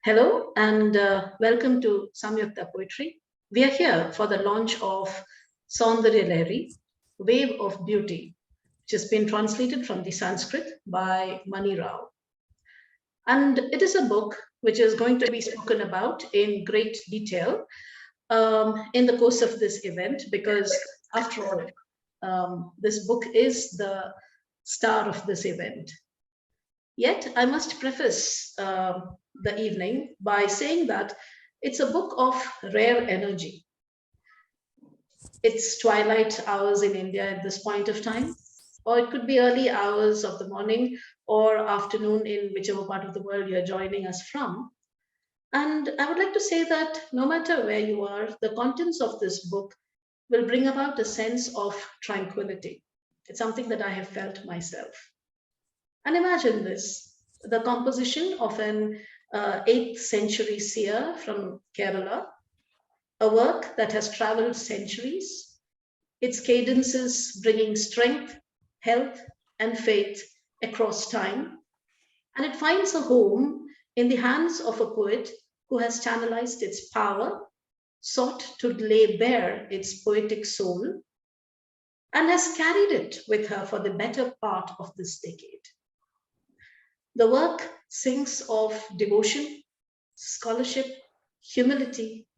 Hello and welcome to Samyukta Poetry. We are here for the launch of Saundarya Lahari, Wave of Beauty, which has been translated from the Sanskrit by Mani Rao. And it is a book which is going to be spoken about in great detail in the course of this event, because after all, this book is the star of this event. Yet, I must preface the evening by saying that it's a book of rare energy. It's twilight hours in India at this point of time, or it could be early hours of the morning or afternoon in whichever part of the world you're joining us from. And I would like to say that no matter where you are, the contents of this book will bring about a sense of tranquility. It's something that I have felt myself. And imagine this, the composition of an 8th century seer from Kerala, a work that has traveled centuries, its cadences bringing strength, health, and faith across time. And it finds a home in the hands of a poet who has channelized its power, sought to lay bare its poetic soul, and has carried it with her for the better part of this decade. The work sings of devotion, scholarship, humility,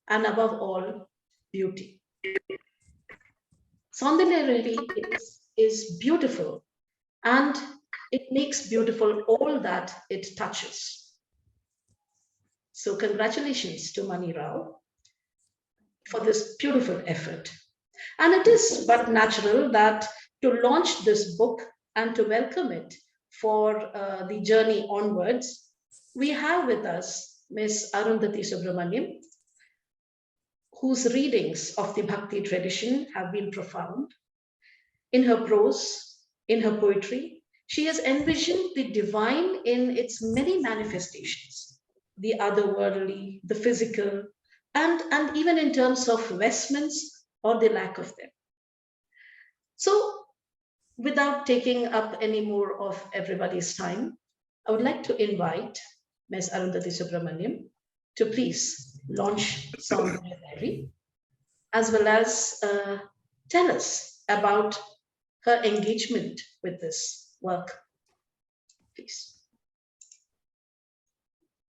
and above all, beauty. Saundarya Lahari is beautiful, and it makes beautiful all that it touches. So congratulations to Mani Rao for this beautiful effort. And it is but natural that to launch this book and to welcome it for the journey onwards, we have with us Ms. Arundhathi Subramaniam, whose readings of the Bhakti tradition have been profound. In her prose, in her poetry, she has envisioned the divine in its many manifestations, the otherworldly, the physical, and even in terms of vestments or the lack of them. So, without taking up any more of everybody's time, I would like to invite Ms. Arundhathi Subramaniam to please launch Saundarya Lahari, as well as tell us about her engagement with this work. Please.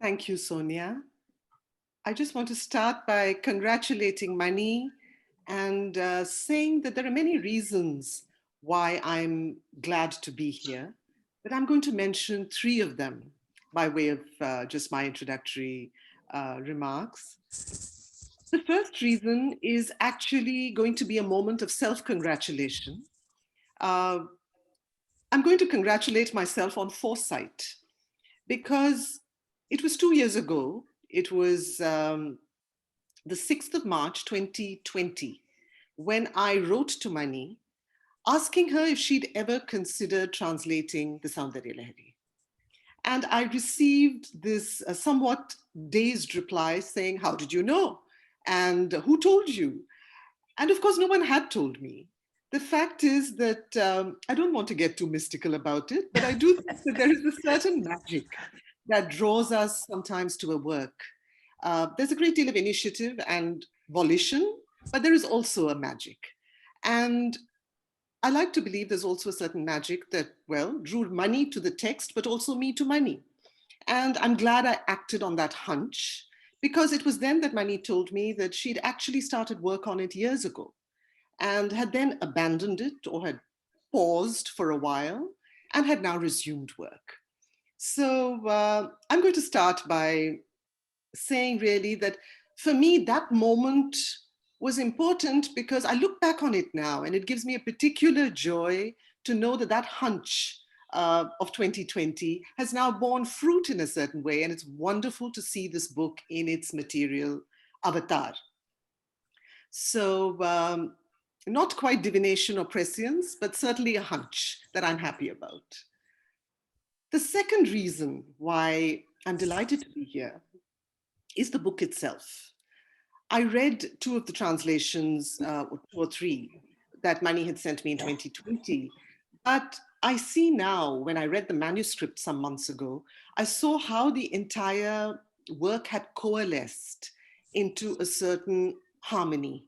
Thank you, Sonia. I just want to start by congratulating Mani and saying that there are many reasons why I'm glad to be here, but I'm going to mention 3 of them by way of just my introductory remarks. The first reason is actually going to be a moment of self-congratulation. I'm going to congratulate myself on foresight, because it was 2 years ago. It was the 6th of March, 2020, when I wrote to Mani asking her if she'd ever considered translating the Saundarya Lahari. And I received this somewhat dazed reply saying, "How did you know? And who told you?" And of course, no one had told me. The fact is that I don't want to get too mystical about it, but I do think that there is a certain magic that draws us sometimes to a work. There's a great deal of initiative and volition, but there is also a magic. And I like to believe there's also a certain magic that, well, drew Mani to the text, but also me to Mani. And I'm glad I acted on that hunch, because it was then that Mani told me that she'd actually started work on it years ago and had then abandoned it or had paused for a while and had now resumed work. So I'm going to start by saying really that for me, that moment was important because I look back on it now and it gives me a particular joy to know that that hunch of 2020 has now borne fruit in a certain way. And it's wonderful to see this book in its material avatar. So not quite divination or prescience, but certainly a hunch that I'm happy about. The second reason why I'm delighted to be here is the book itself. I read 2 of the translations, or 2 or 3, that Mani had sent me in 2020. But I see now, when I read the manuscript some months ago, I saw how the entire work had coalesced into a certain harmony.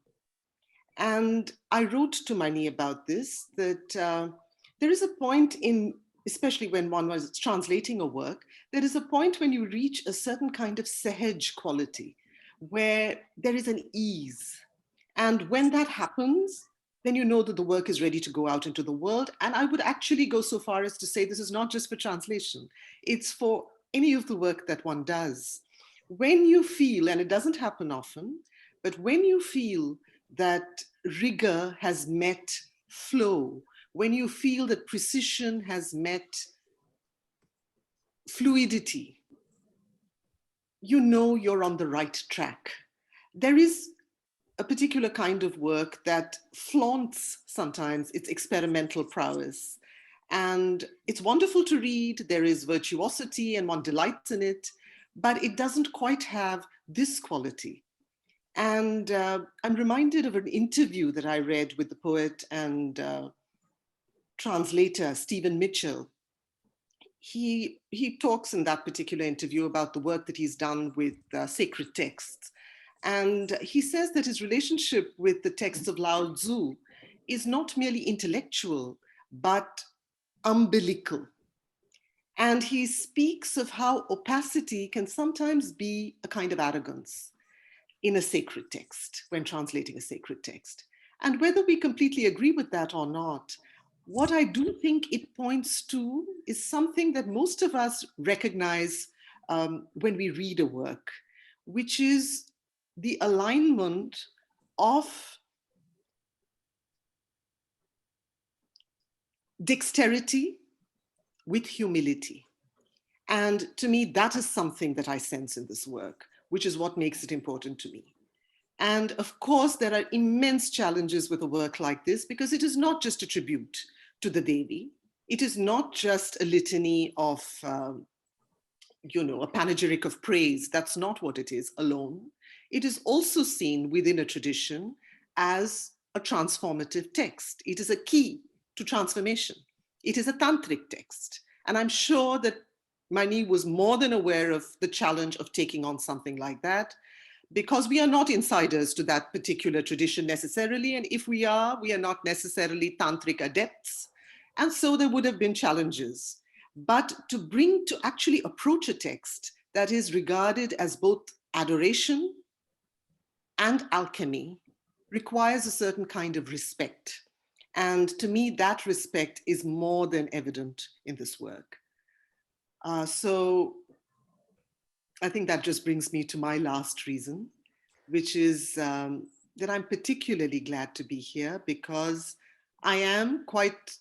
And I wrote to Mani about this, that there is a point in, especially when one was translating a work, there is a point when you reach a certain kind of sahaj quality, where there is an ease. And when that happens, then you know that the work is ready to go out into the world. And I would actually go so far as to say this is not just for translation, it's for any of the work that one does. When you feel, and it doesn't happen often, but when you feel that rigor has met flow, when you feel that precision has met fluidity, you know you're on the right track. There is a particular kind of work that flaunts sometimes its experimental prowess. And it's wonderful to read, there is virtuosity and one delights in it, but it doesn't quite have this quality. And I'm reminded of an interview that I read with the poet and translator Stephen Mitchell. He talks in that particular interview about the work that he's done with sacred texts. And he says that his relationship with the texts of Lao Tzu is not merely intellectual, but umbilical. And he speaks of how opacity can sometimes be a kind of arrogance in a sacred text, when translating a sacred text. And whether we completely agree with that or not, what I do think it points to is something that most of us recognize when we read a work, which is the alignment of dexterity with humility. And to me, that is something that I sense in this work, which is what makes it important to me. And of course, there are immense challenges with a work like this, because it is not just a tribute to the Devi. It is not just a litany of, a panegyric of praise. That's not what it is alone. It is also seen within a tradition as a transformative text. It is a key to transformation. It is a tantric text. And I'm sure that Mani was more than aware of the challenge of taking on something like that, because we are not insiders to that particular tradition necessarily. And if we are not necessarily tantric adepts. And so there would have been challenges. But to actually approach a text that is regarded as both adoration and alchemy requires a certain kind of respect. And to me, that respect is more than evident in this work. So I think that just brings me to my last reason, which is that I'm particularly glad to be here because I am, quite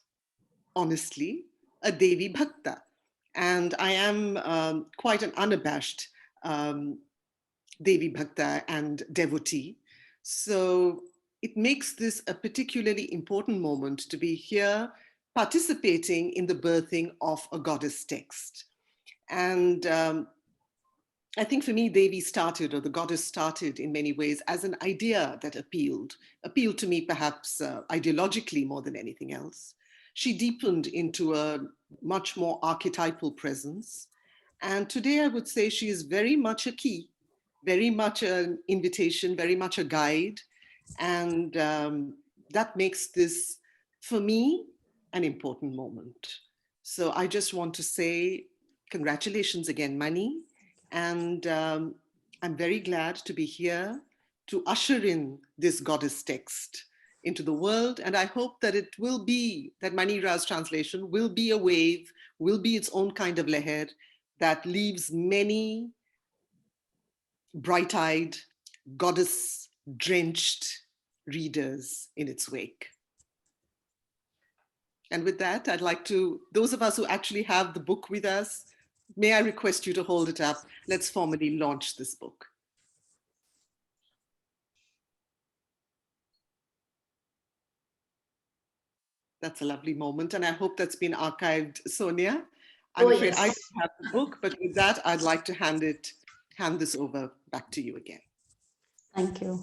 honestly, a Devi Bhakta. And I am quite an unabashed Devi Bhakta and devotee. So it makes this a particularly important moment to be here participating in the birthing of a goddess text. And I think for me, Devi started, or the goddess started in many ways as an idea that appealed to me perhaps ideologically more than anything else. She deepened into a much more archetypal presence. And today I would say she is very much a key, very much an invitation, very much a guide. And that makes this, for me, an important moment. So I just want to say congratulations again, Mani. And I'm very glad to be here to usher in this goddess text into the world. And I hope that it will be, that Mani Rao's translation will be a wave, will be its own kind of leher that leaves many bright-eyed, goddess-drenched readers in its wake. And with that, I'd like to, those of us who actually have the book with us, may I request you to hold it up? Let's formally launch this book. That's a lovely moment, and I hope that's been archived, Sonia. I'm afraid I don't have the book, but with that, I'd like to hand this over back to you again. Thank you.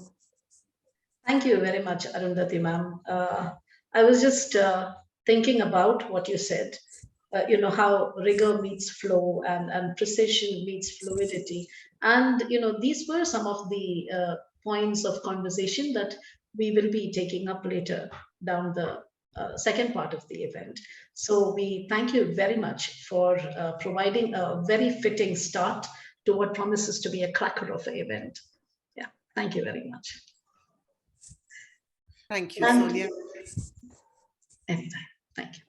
Thank you very much, Arundhathi ma'am. I was just thinking about what you said, how rigor meets flow and precision meets fluidity. And, these were some of the points of conversation that we will be taking up later down the second part of the event. So we thank you very much for providing a very fitting start to what promises to be a cracker of an event. Yeah, thank you very much. Thank you, Sonia. Anytime, thank you.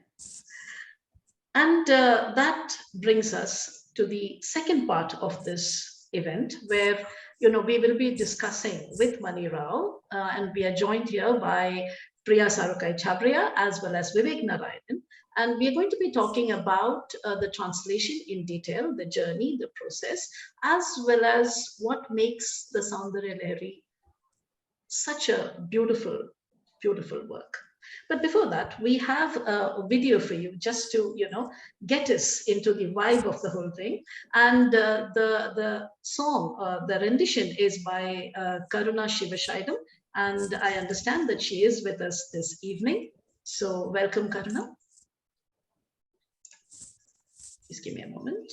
And that brings us to the second part of this event, where we will be discussing with Mani Rao, and we are joined here by Priya Sarukkai Chabria as well as Vivek Narayanan. And we are going to be talking about the translation in detail, the journey, the process, as well as what makes the Saundarya Lahari such a beautiful, beautiful work. But before that, we have a video for you just to, get us into the vibe of the whole thing. And the song, the rendition is by Karuna Sivasailam. And I understand that she is with us this evening. So welcome, Karuna. Please give me a moment.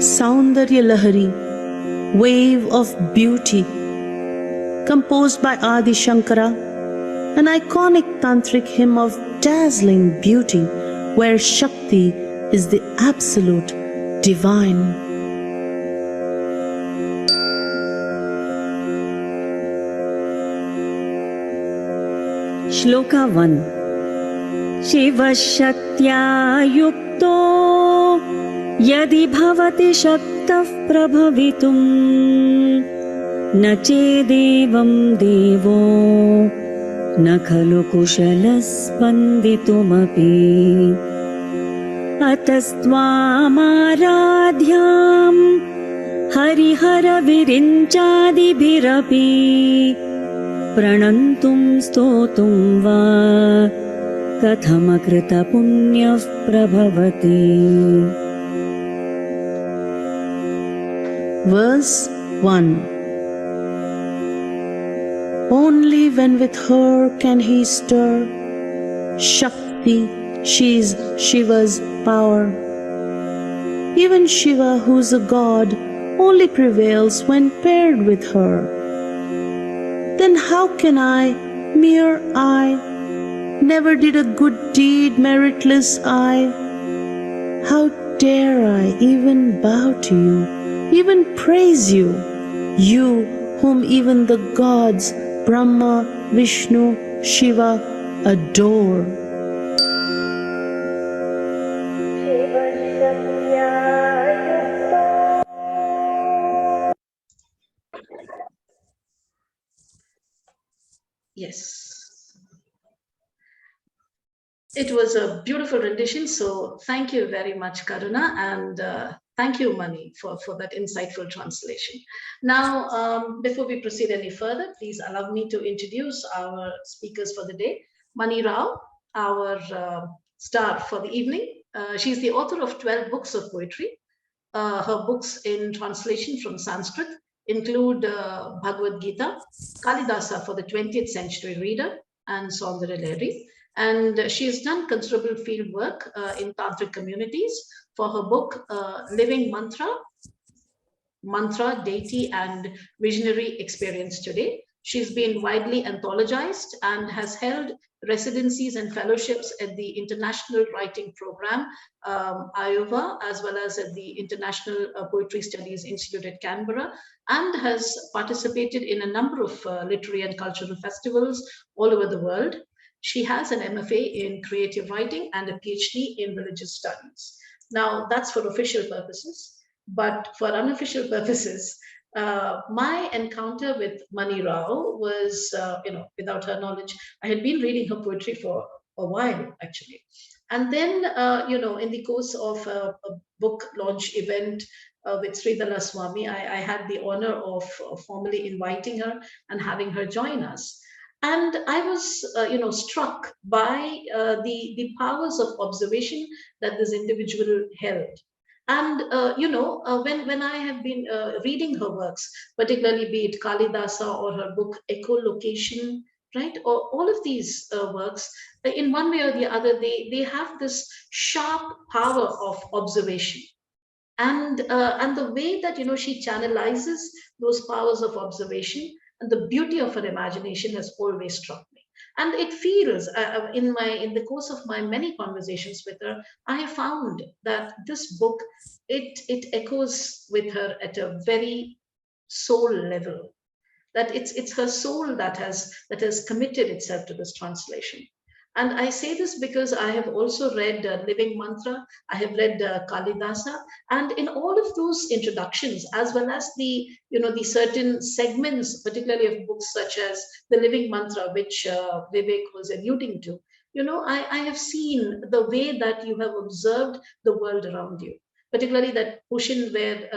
Saundarya Lahari, Wave of Beauty, composed by Adi Shankara, an iconic tantric hymn of dazzling beauty where Shakti is the absolute divine. Shloka 1. Shivashaktya yukto yadi bhavati shaktah prabhavitum na chedevam devo na khalu kushalas spanditumapi atastvamadhyam harihara virinchadibhirapi pranantum stotum va kathamakrita punyah prabhavati. Verse 1. Only when with her can he stir Shakti, she is Shiva's power. Even Shiva, who's a god, only prevails when paired with her. Then how can I, mere I, never did a good deed, meritless I? How dare I even bow to you, even praise you, you whom even the gods Brahma, Vishnu, Shiva adore? Yes. It was a beautiful rendition. So thank you very much, Karuna, and thank you, Mani, for that insightful translation. Now, before we proceed any further, please allow me to introduce our speakers for the day. Mani Rao, our star for the evening. She's the author of 12 books of poetry. Her books in translation from Sanskrit include Bhagavad Gita, Kalidasa for the 20th century reader, and Saundarya Lahari. And she has done considerable field work in tantric communities for her book, Living Mantra, Deity, and Visionary Experience Today. She's been widely anthologized and has held residencies and fellowships at the International Writing Program, Iowa, as well as at the International Poetry Studies Institute at Canberra, and has participated in a number of literary and cultural festivals all over the world. She has an MFA in creative writing and a PhD in religious studies. Now, that's for official purposes, but for unofficial purposes, my encounter with Mani Rao was, without her knowledge, I had been reading her poetry for a while, actually. And then, in the course of a book launch event with Sridhara Swami, I had the honor of formally inviting her and having her join us. And I was, struck by the powers of observation that this individual held. And when I have been reading her works, particularly be it Kalidasa or her book Echolocation, right, or all of these works, in one way or the other, they have this sharp power of observation. And the way that she channelizes those powers of observation and the beauty of her imagination has always struck me. And it feels in the course of my many conversations with her, I have found that this book, it echoes with her at a very soul level, that it's her soul that has committed itself to this translation. And I say this because I have also read Living Mantra, I have read Kalidasa, and in all of those introductions, as well as the certain segments, particularly of books such as the Living Mantra, which Vivek was alluding to, I have seen the way that you have observed the world around you, particularly that portion where,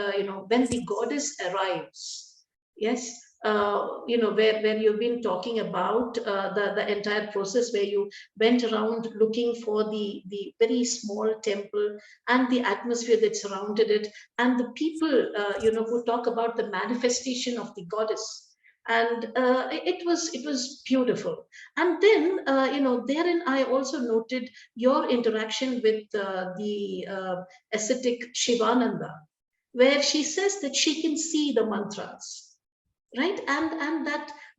when the goddess arrives, yes, where you've been talking about the entire process, where you went around looking for the very small temple and the atmosphere that surrounded it, and the people, who talk about the manifestation of the goddess. And it was beautiful. And then, therein I also noted your interaction with the ascetic Shivananda, where she says that she can see the mantras, right, and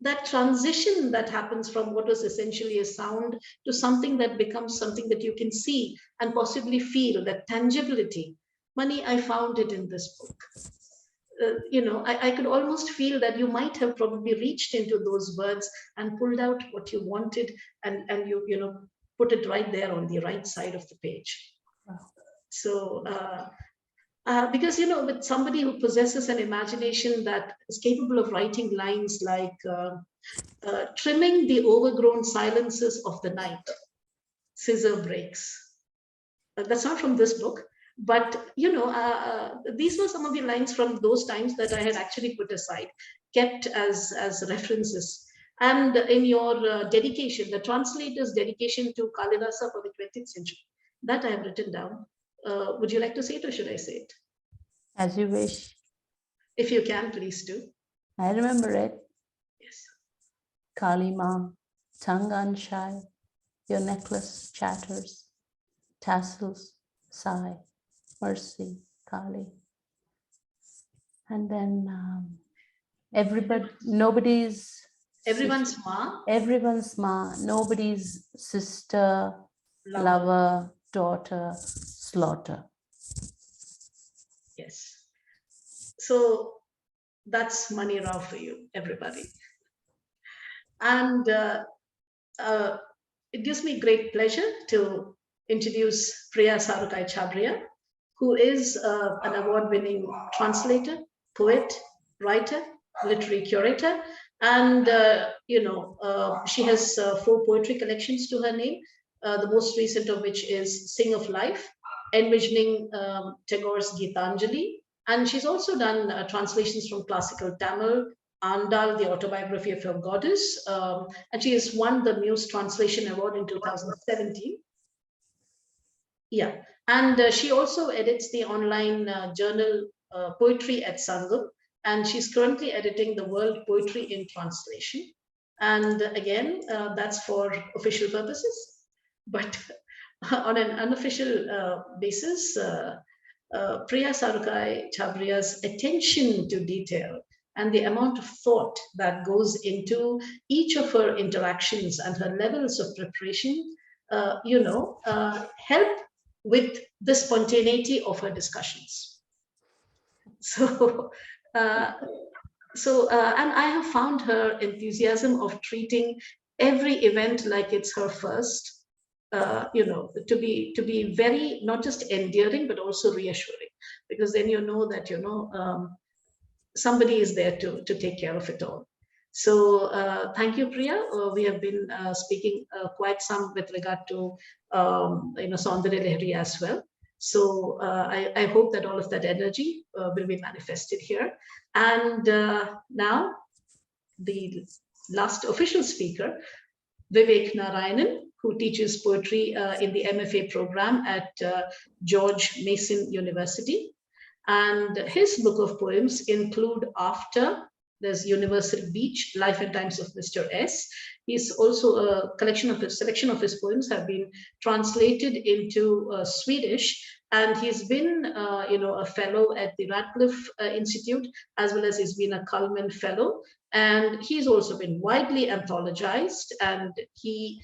that transition that happens from what was essentially a sound to something that becomes something that you can see and possibly feel, that tangibility. Mani, I found it in this book. I could almost feel that you might have probably reached into those words and pulled out what you wanted, and you put it right there on the right side of the page. So because with somebody who possesses an imagination that is capable of writing lines like trimming the overgrown silences of the night, scissor breaks. That's not from this book, but these were some of the lines from those times that I had actually put aside, kept as references. And in your dedication, the translator's dedication to Kalidasa for the 20th century, that I have written down. Would you like to say it, or should I say it? As you wish. If you can, please do. I remember it. Yes. Kali Ma, tongue unshy, your necklace chatters, tassels sigh, mercy, Kali. And then everyone's ma, nobody's sister, lover, daughter, slaughter. Yes. So that's Mani Rao for you, everybody. And it gives me great pleasure to introduce Priya Sarukkai Chabria, who is an award-winning translator, poet, writer, literary curator, and she has 4 poetry collections to her name, the most recent of which is Sing of Life, envisioning Tagore's Gitanjali. And she's also done translations from classical Tamil, Andal, the autobiography of her goddess, and she has won the Muse Translation Award in 2017. Yeah, and she also edits the online journal Poetry at Sangam, and she's currently editing the World Poetry in Translation. And again, that's for official purposes. But on an unofficial basis, Priya Sarukkai Chabria's attention to detail and the amount of thought that goes into each of her interactions and her levels of preparation, help with the spontaneity of her discussions. So, and I have found her enthusiasm of treating every event like it's her first, to be very, not just endearing, but also reassuring, because then you know that, somebody is there to take care of it all. So thank you, Priya. We have been speaking quite some with regard to Saundarya Lahari as well. So I hope that all of that energy will be manifested here. And now the last official speaker, Vivek Narayanan, who teaches poetry in the MFA program at George Mason University. And his book of poems include After, there's Universal Beach, Life and Times of Mr. S. He's also a selection of his poems have been translated into Swedish, and he's been, a fellow at the Radcliffe Institute, as well as he's been a Cullman Fellow. And he's also been widely anthologized, and he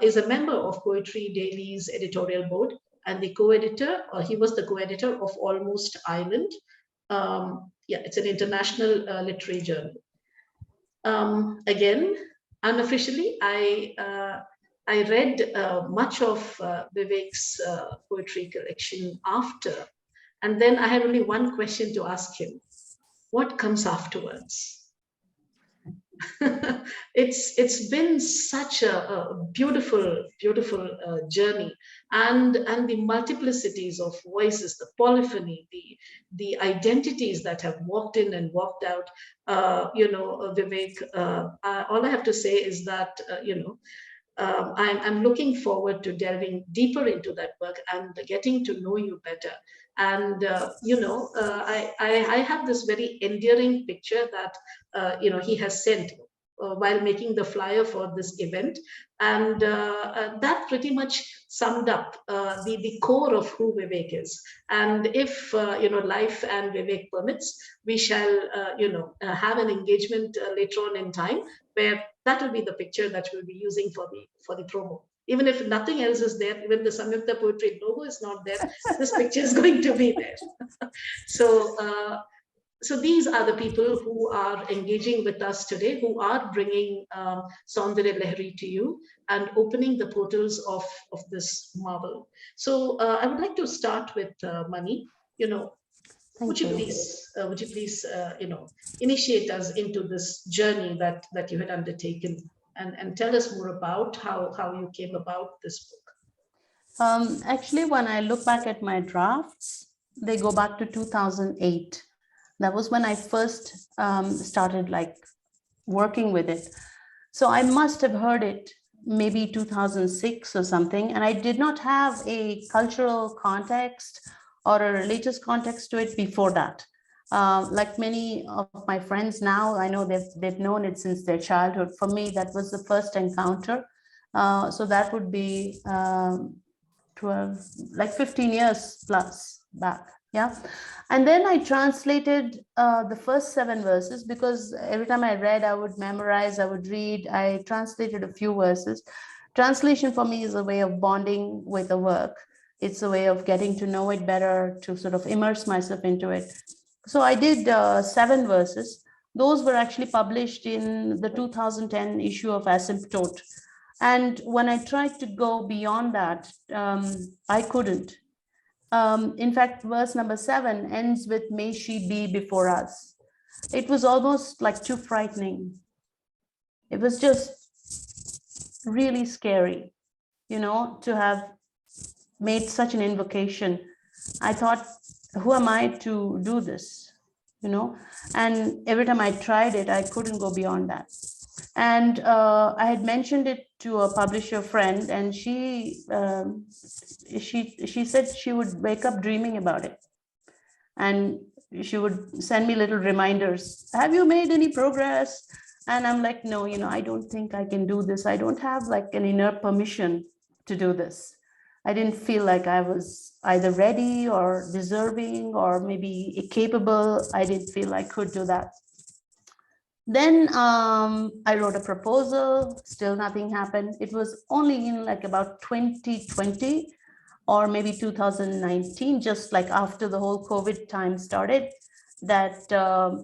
is a member of Poetry Daily's editorial board, and the co-editor, or he was the co-editor of Almost Island. It's an international literary journal. Again, unofficially, I read much of Vivek's poetry collection After, and then I had only one question to ask him: what comes afterwards? It's been such a beautiful journey, and the multiplicities of voices, the polyphony, the identities that have walked in and walked out. Vivek, all I have to say is that I'm looking forward to delving deeper into that work and getting to know you better. And I have this very endearing picture that he has sent while making the flyer for this event, and that pretty much summed up the core of who Vivek is. And if life and Vivek permits, we shall have an engagement later on in time where that will be the picture that we'll be using for the promo. Even if nothing else is there, even the Samyukta Poetry logo is not there, this picture is going to be there. So these are the people who are engaging with us today, who are bringing Saundarya Lahari to you and opening the portals of this marvel. So I would like to start with Mani. Would you please initiate us into this journey that you had undertaken, and tell us more about how you came about this book? Actually, when I look back at my drafts, they go back to 2008. That was when I first started working with it. So I must have heard it maybe 2006 or something, and I did not have a cultural context or a religious context to it before that. Like many of my friends now, I know they've known it since their childhood. For me, that was the first encounter. So that would be 15 years plus back. Yeah. And then I translated the first 7 verses, because every time I read, I would memorize, I would read. I translated a few verses. Translation for me is a way of bonding with the work. It's a way of getting to know it better, to sort of immerse myself into it. So I did 7 verses. Those were actually published in the 2010 issue of Asymptote. And when I tried to go beyond that, I couldn't. In fact, verse number 7 ends with "May she be before us." It was almost too frightening. It was just really scary, to have made such an invocation. I thought, who am I to do this? And every time I tried it, I couldn't go beyond that. And I had mentioned it to a publisher friend, and she said she would wake up dreaming about it, and she would send me little reminders. Have you made any progress? And I'm like, no, I don't think I can do this. I don't have an inner permission to do this. I didn't feel like I was either ready or deserving or maybe capable. I didn't feel I could do that. Then I wrote a proposal, still nothing happened. It was only in about 2020 or maybe 2019, just after the whole COVID time started, that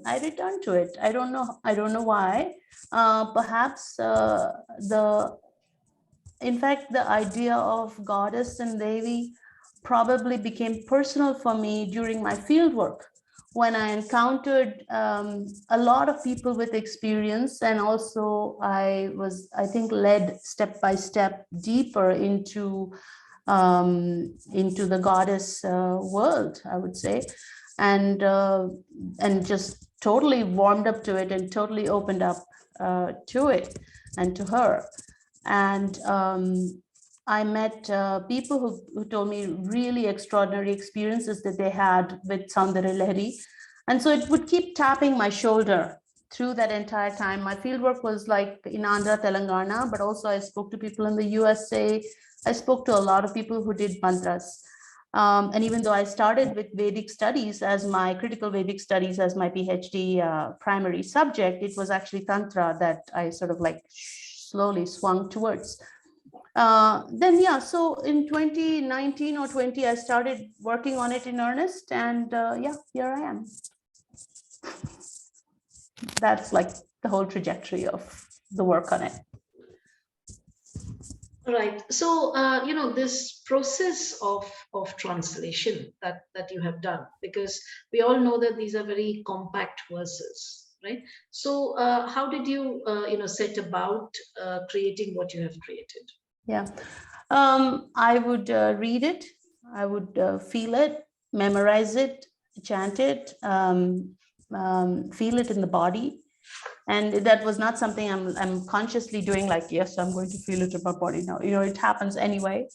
I returned to it. I don't know why. Perhaps the in fact, the idea of goddess and Devi probably became personal for me during my field work, when I encountered a lot of people with experience, and also I was, I think, led step by step deeper into the goddess world, I would say, and just totally warmed up to it and totally opened up to it and to her. And I met people who told me really extraordinary experiences that they had with Saundarya Lahari. And so it would keep tapping my shoulder through that entire time. My fieldwork was like in Andhra, Telangana, but also I spoke to people in the USA. I spoke to a lot of people who did mantras. And even though I started with Vedic studies as my critical Vedic studies as my PhD primary subject, it was actually Tantra that I sort of like slowly swung towards. Then, yeah, so in 2019 or 20, I started working on it in earnest, and yeah, here I am. That's like the whole trajectory of the work on it. Right. So, this process of translation that you have done, because we all know that these are very compact verses, right? So, how did you, set about creating what you have created? Yeah, I would read it, I would feel it, memorize it, chant it, feel it in the body. And that was not something I'm consciously doing, like, yes, I'm going to feel it in my body now. It happens anyway.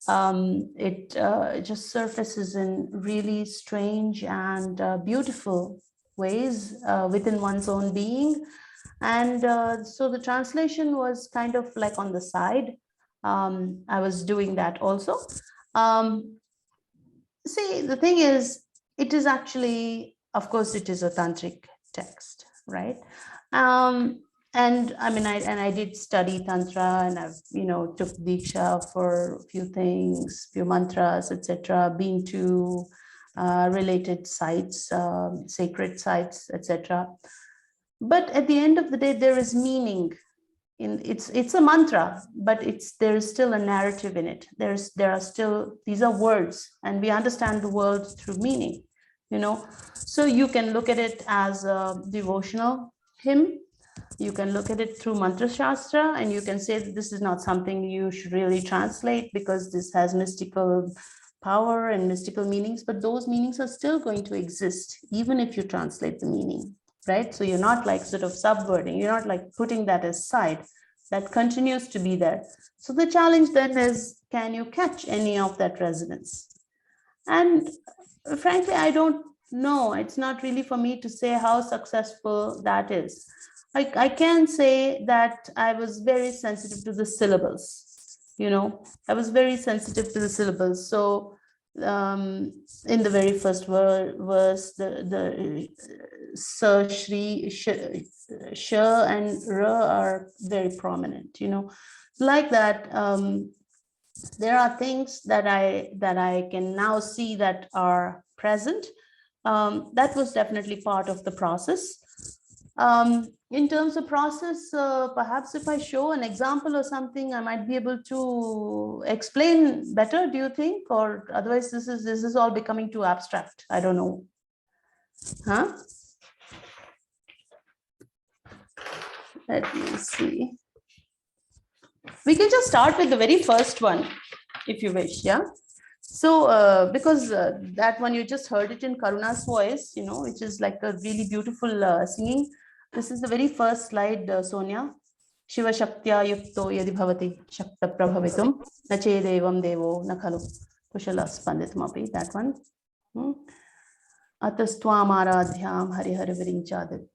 It just surfaces in really strange and beautiful ways within one's own being. And so the translation was kind of like on the side. I was doing that also. See, the thing is, it is actually, of course, it is a tantric text, right? And I mean, I did study tantra, and I've took diksha for a few things, few mantras, etc. Been to related sites, sacred sites, etc. But at the end of the day, there is meaning in it's a mantra, but there is still a narrative in it. These are words, and we understand the world through meaning. So you can look at it as a devotional hymn. You can look at it through mantra shastra, and you can say that this is not something you should really translate because this has mystical power and mystical meanings, but those meanings are still going to exist even if you translate the meaning, right? So you're not like sort of subverting, you're not like putting that aside. That continues to be there. So the challenge then is, can you catch any of that resonance? And frankly, I don't know. It's not really for me to say how successful that is. I can say that I was very sensitive to the syllables. I was very sensitive to the syllables. So in the very first verse, the Sa, Shri, Sh and Ra are very prominent. Like that. There are things that I can now see that are present. That was definitely part of the process. In terms of process, perhaps if I show an example or something, I might be able to explain better, do you think? Or otherwise this is all becoming too abstract. I don't know. Huh? Let me see. We can just start with the very first one, if you wish, yeah? So, because that one, you just heard it in Karuna's voice, which is like a really beautiful singing. This is the very first slide, Sonia. Shiva Shaktya Yukto Yadi Bhavati Shakta Prabhavitum Nache Devam Devo Nakhalu Kushala Spanditmapi, that one. Atastvam Aradhyam Hari Hari Virinchadit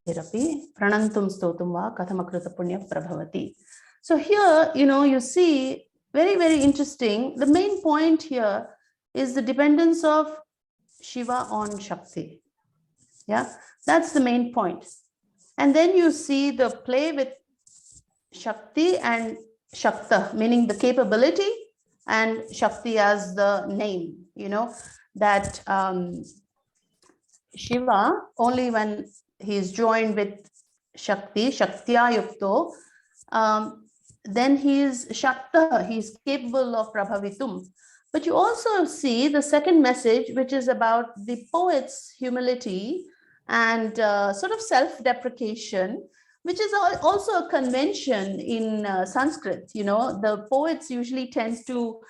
Therapi Pranantum Stotum Va Kathamakrita Punya Prabhavati. So here, you see, very, very interesting. The main point here is the dependence of Shiva on Shakti. Yeah, that's the main point. And then you see the play with Shakti and Shakta, meaning the capability, and Shakti as the name, that Shiva, only when he is joined with Shakti, Shaktya Yukto, then he is Shakta, he is capable of Prabhavitum. But you also see the second message, which is about the poet's humility and sort of self-deprecation, which is also a convention in Sanskrit. You know, the poets usually tend to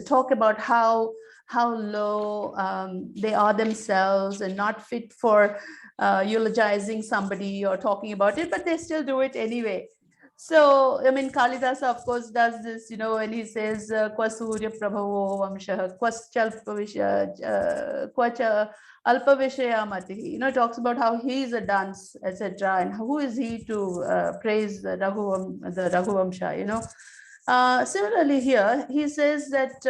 talk about how low they are themselves and not fit for eulogizing somebody or talking about it, but they still do it anyway. So, I mean, Kalidasa, of course, does this, you know, when he says, Kwasurya Prabhavo Vamshaha, Kwacha Alpavishaya Mati, you know, talks about how he is a dunce, etc. And who is he to praise the Raghuvamsha, you know. Similarly here, he says that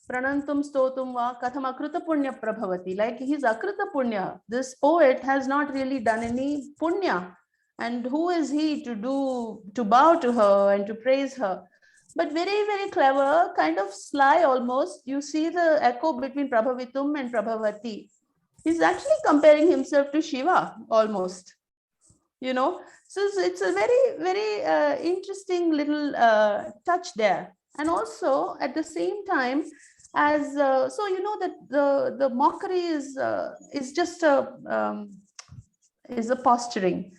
Pranantum stotum va katham akrita punya prabhavati, like he's akrita punya. This poet has not really done any punya. And who is he to bow to her and to praise her? But very, very clever, kind of sly almost. You see the echo between Prabhavitum and Prabhavati. He's actually comparing himself to Shiva almost, you know. So it's a very, very interesting little touch there. And also at the same time, as so you know that the mockery is just a posturing.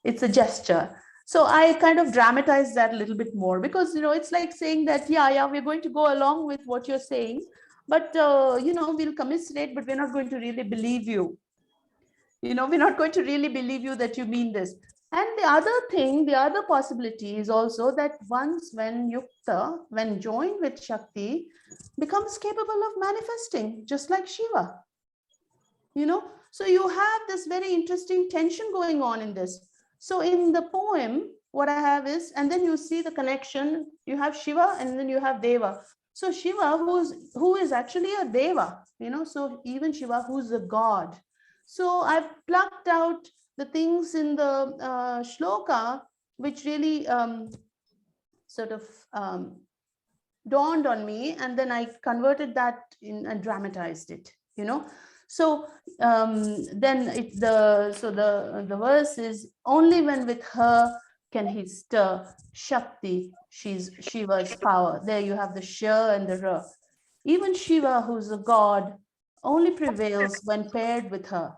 It's a gesture. So I kind of dramatize that a little bit more because, you know, it's like saying that, yeah, we're going to go along with what you're saying, but, you know, we'll commiserate, but we're not going to really believe you. You know, we're not going to really believe you that you mean this. And the other thing, the other possibility is also that once when Yukta, when joined with Shakti, becomes capable of manifesting, just like Shiva. You know, so you have this very interesting tension going on in this. So in the poem, what I have is, and then you see the connection, you have Shiva and then you have Deva. So Shiva, who is actually a Deva, you know, so even Shiva, who's a god. So I've plucked out the things in the shloka, which really dawned on me, and then I converted that in and dramatized it, you know. So then the verse is, only when with her can he stir Shakti, she's Shiva's power. There you have the sh and the ra. Even Shiva, who's a god, only prevails when paired with her.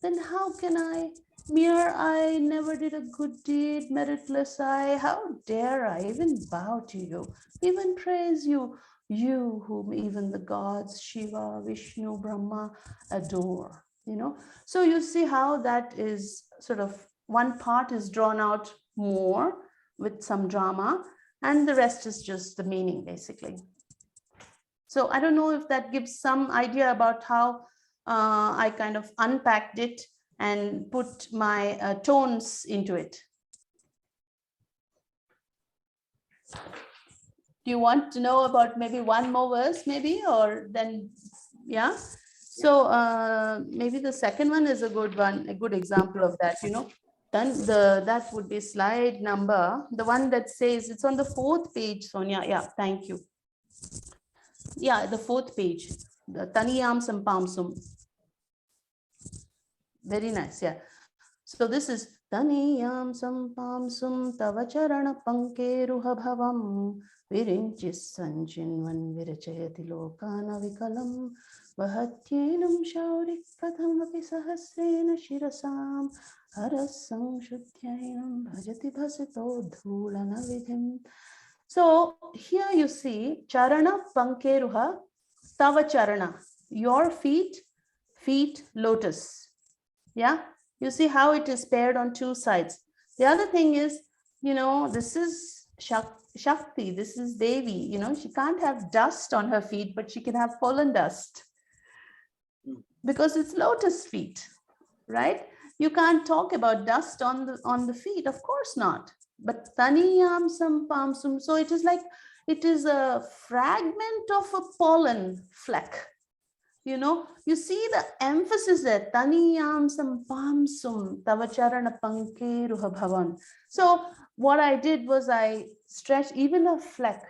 Then how can I never did a good deed, meritless I, how dare I even bow to you, even praise you, you whom even the gods, Shiva, Vishnu, Brahma adore, you know. So you see how that is sort of, one part is drawn out more with some drama and the rest is just the meaning basically. So I don't know if that gives some idea about how I kind of unpacked it and put my tones into it. Do you want to know about maybe one more verse maybe, or then, yeah? So maybe the second one is a good one, a good example of that, you know. Then that would be slide number, the one that says, it's on the 4th page, Sonia. Yeah, thank you. Yeah, the 4th page, the Taniyam Sampamsum. Very nice, yeah. So this is Taniyam Sampamsum Tavacharana Pankeruha Bhavam Virinchis Sanchinvan Virachayati Lokana Vikalam Vahatyenam Shaurik Katham Api Sahasrena Shirasam Harasam Shudhyainam Bhajati Bhasito Dhulana Vidhim. So here you see Charana Pankeruha Tava Charana, your feet, lotus. Yeah, you see how it is paired on 2 sides. The other thing is, you know, this is Shakti, this is Devi, you know, she can't have dust on her feet, but she can have pollen dust because it's lotus feet, right? You can't talk about dust on the feet, of course not. But Taniyam Sampamsum, so it is like, it is a fragment of a pollen fleck. You know, you see the emphasis there, Taniyam Sampamsum Tavacharana Pankeruha Bhavan. So what I did was I stretched even a fleck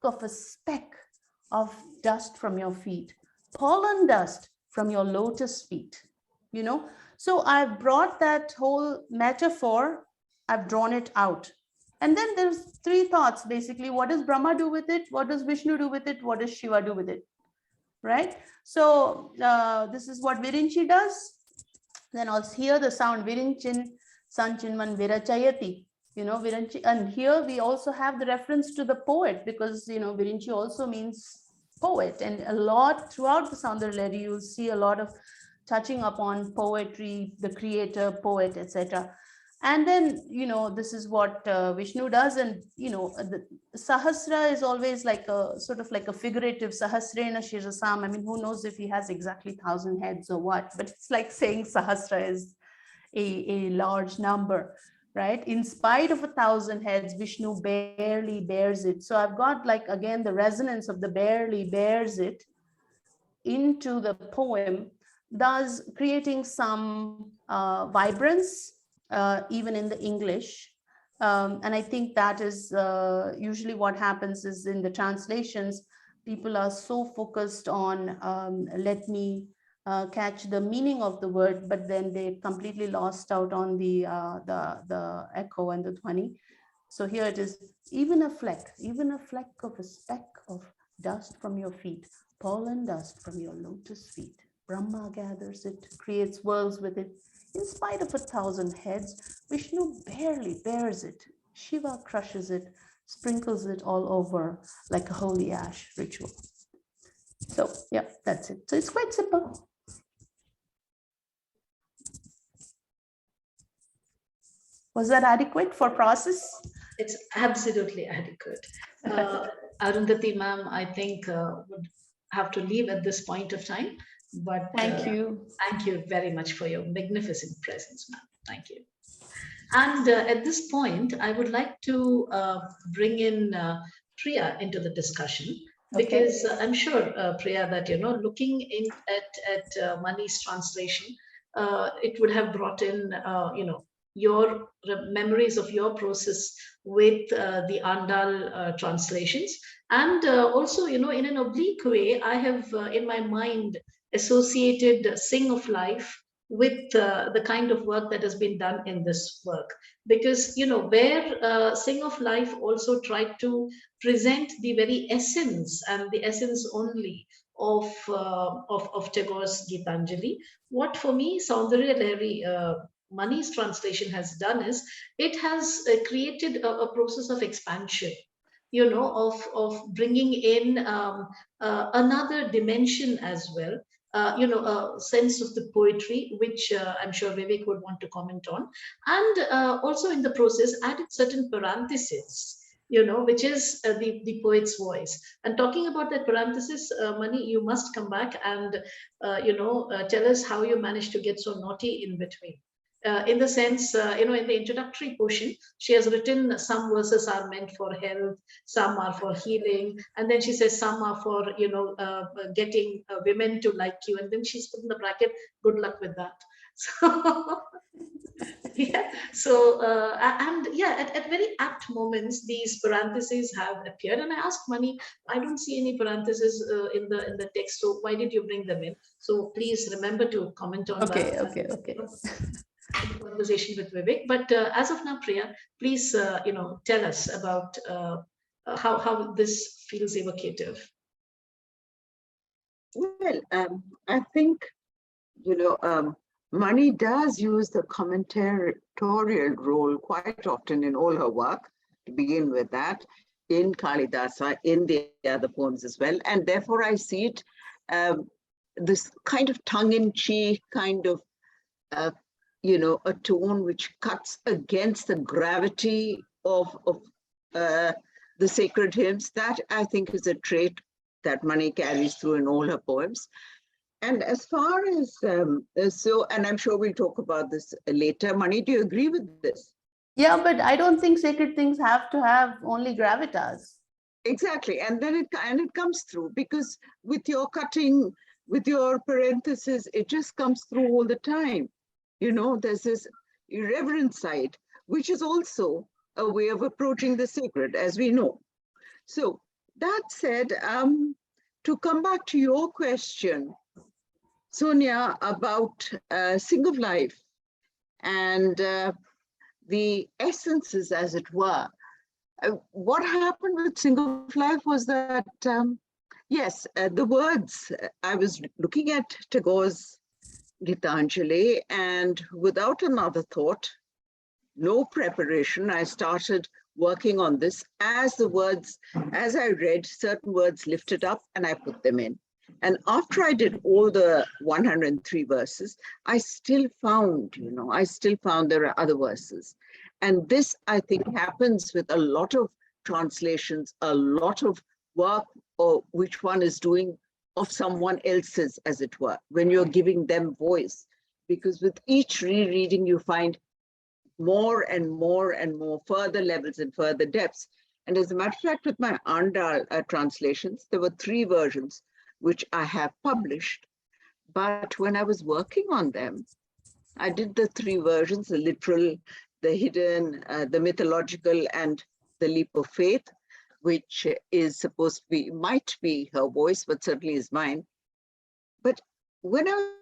of a speck of dust from your feet, pollen dust from your lotus feet, you know. So I brought that whole metaphor I've drawn it out. And then there's three thoughts, basically. What does Brahma do with it? What does Vishnu do with it? What does Shiva do with it? Right? So this is what Virinchi does. Then also here the sound Virinchin, Sanchinman Virachayati. Virinchi. And here we also have the reference to the poet, because, Virinchi also means poet. And a lot throughout the Saundarya Lahari, you'll see a lot of touching upon poetry, the creator, poet, etc. And then, this is what Vishnu does. And, the Sahasra is always like a sort of like a figurative Sahasrena Shirasam. I mean, who knows if he has exactly 1,000 heads or what, but it's like saying Sahasra is a large number, right? In spite of 1,000 heads, Vishnu barely bears it. So I've got, like, again, the resonance of the barely bears it into the poem, thus creating some vibrance, even in the English. And I think that is usually what happens is in the translations, people are so focused on let me catch the meaning of the word, but then they completely lost out on the echo and the dhwani. So here it is, even a fleck of a speck of dust from your feet, pollen dust from your lotus feet. Brahma gathers it, creates worlds with it. In spite of 1,000 heads, Vishnu barely bears it. Shiva crushes it, sprinkles it all over like a holy ash ritual. So yeah, that's it. So it's quite simple. Was that adequate for process? It's absolutely adequate. Arundhathi ma'am, I think would have to leave at this point of time. But thank you. Thank you very much for your magnificent presence, ma'am. Thank you. And at this point, I would like to bring in Priya into the discussion, because I'm sure, Priya, that, looking in at Mani's translation, it would have brought in, your memories of your process with the Andal translations. And also, in an oblique way, I have in my mind associated Sing of Life with the kind of work that has been done in this work. Because, where Sing of Life also tried to present the very essence and the essence only of Tagore's Gitanjali, what for me Saundarya Lahari, Mani's translation has done is, it has created a process of expansion, of bringing in another dimension as well. A sense of the poetry, which I'm sure Vivek would want to comment on, and also in the process added certain parentheses, which is the poet's voice. And talking about that parenthesis, Mani, you must come back and tell us how you managed to get so naughty in between. In the sense, in the introductory portion, she has written some verses are meant for health, some are for healing, and then she says some are for, getting women to like you, and then she's put in the bracket, good luck with that. So, yeah. So, and yeah, at very apt moments, these parentheses have appeared, and I asked Mani, I don't see any parentheses in the text, so why did you bring them in? So please remember to comment on that. Okay. Conversation with Vivek, but as of now, Priya, please tell us about how this feels evocative. Well, I think Mani does use the commentatorial role quite often in all her work. To begin with that, in Kalidasa, in the other poems as well, and therefore I see it this kind of tongue-in-cheek kind of a tone which cuts against the gravity of the sacred hymns. That I think is a trait that Mani carries through in all her poems. And as far as and I'm sure we'll talk about this later. Mani, do you agree with this? Yeah, but I don't think sacred things have to have only gravitas. Exactly, and then it comes through, because with your cutting, with your parentheses, it just comes through all the time. There's this irreverent side, which is also a way of approaching the sacred, as we know. So that said, to come back to your question, Sonia, about Sing of Life and the essences, as it were. What happened with Single Life was that, yes, the words, I was looking at Tagore's Gitanjali, and without another thought, no preparation, I started working on this as the words, as I read, certain words lifted up and I put them in. And after I did all the 103 verses, I still found, there are other verses. And this, I think, happens with a lot of translations, a lot of work, or which one is doing of someone else's, as it were, when you're giving them voice. Because with each rereading, you find more and more and more further levels and further depths. And as a matter of fact, with my Andal translations, there were 3 versions which I have published. But when I was working on them, I did the 3 versions, the literal, the hidden, the mythological, and the leap of faith, which is supposed to be, might be her voice, but certainly is mine. But when I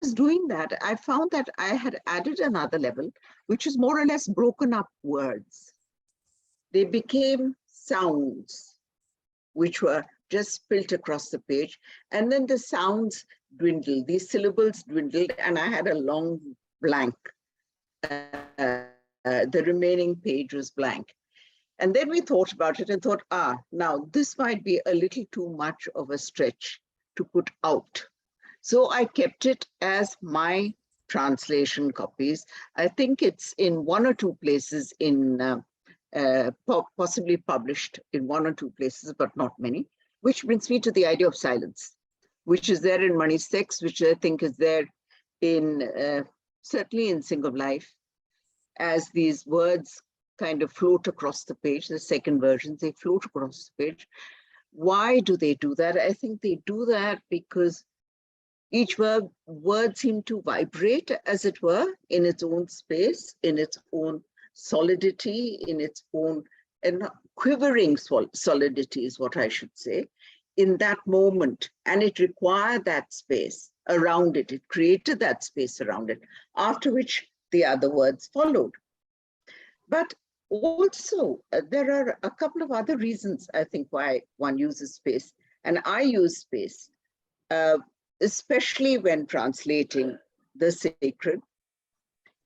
was doing that, I found that I had added another level, which is more or less broken up words. They became sounds, which were just spilt across the page. And then the sounds dwindled, these syllables dwindled, and I had a long blank. The remaining page was blank. And then we thought about it and thought, now this might be a little too much of a stretch to put out. So I kept it as my translation copies. I think it's in 1 or 2 places in, possibly published in 1 or 2 places, but not many, which brings me to the idea of silence, which is there in Mani's text, which I think is there in, certainly in Single Life, as these words kind of float across the page, the second versions, they float across the page. Why do they do that? I think they do that because each word seemed to vibrate, as it were, in its own space, in its own solidity, in its own and quivering solidity is what I should say, in that moment. And it required that space around it. It created that space around it, after which the other words followed. But also, there are a couple of other reasons, I think, why one uses space. And I use space, especially when translating the sacred.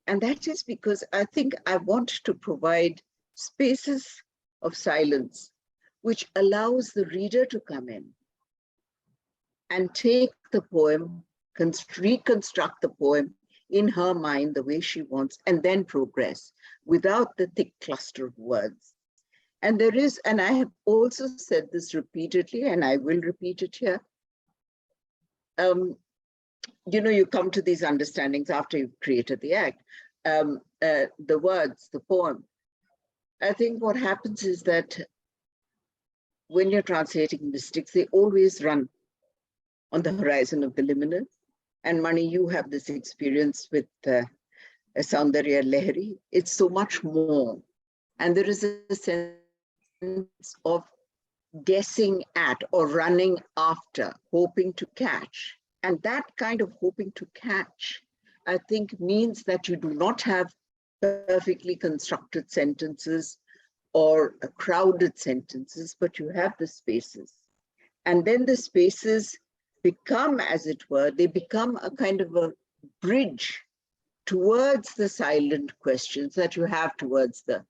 And that is because I think I want to provide spaces of silence, which allows the reader to come in and take the poem, reconstruct the poem in her mind the way she wants, and then progress without the thick cluster of words. And there is, and I have also said this repeatedly, and I will repeat it here. You come to these understandings after you've created the act, the words, the poem. I think what happens is that when you're translating mystics, they always run on the horizon of the liminal. And Mani, you have this experience with Saundarya Lahari. It's so much more. And there is a sense of guessing at or running after, hoping to catch. And that kind of hoping to catch, I think, means that you do not have perfectly constructed sentences or crowded sentences, but you have the spaces. And then the spaces become, as it were, they become a kind of a bridge towards the silent questions that you have towards the,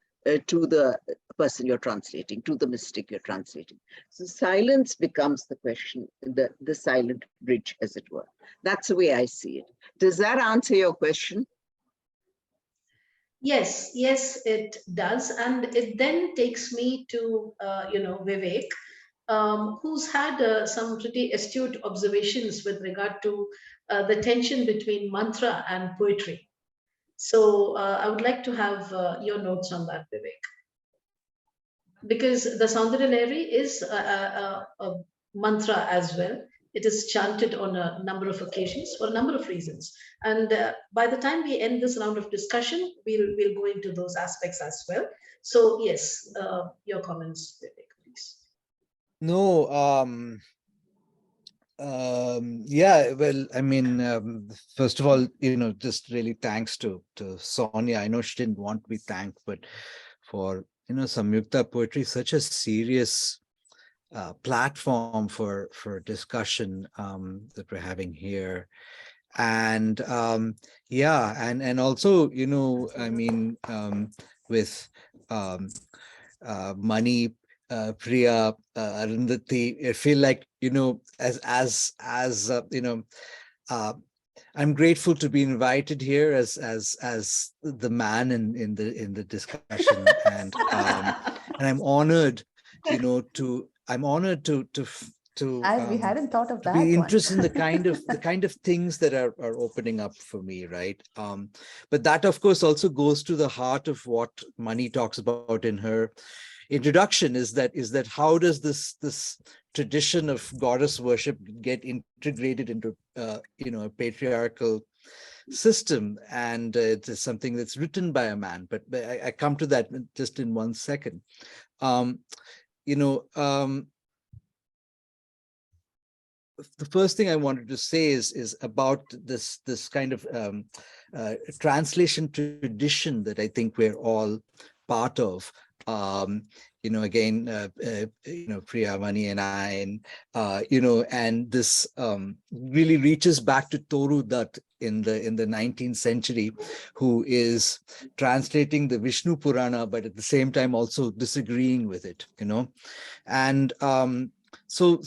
to the person you're translating, to the mystic you're translating. So silence becomes the question, the silent bridge, as it were. That's the way I see it. Does that answer your question? Yes, it does. And it then takes me to, Vivek, who's had some pretty astute observations with regard to the tension between mantra and poetry. So I would like to have your notes on that, Vivek. Because the Saundarya Lahari is a mantra as well. It is chanted on a number of occasions for a number of reasons. And by the time we end this round of discussion, we'll go into those aspects as well. So yes, your comments, Vivek, please. No, Yeah, well, I mean, first of all, just really thanks to Sonia. I know she didn't want to be thanked, but for, Samyukta Poetry, such a serious platform for discussion that we're having here. And yeah, and also, I mean, with Mani, Priya, Arundhathi, I feel like, uh, I'm grateful to be invited here as the man in the discussion, and I'm honored, I'm honored We hadn't thought of to be that one. interested in the kind of things that are opening up for me, right? But that, of course, also goes to the heart of what Mani talks about in her introduction, is that how does this tradition of goddess worship get integrated into a patriarchal system, and it's something that's written by a man. But I come to that just in 1 second. The first thing I wanted to say is about this kind of translation tradition that I think we're all part of. Again, Priya, Mani, and I, and this really reaches back to Toru Dutt in the 19th century, who is translating the Vishnu Purana, but at the same time also disagreeing with it, and so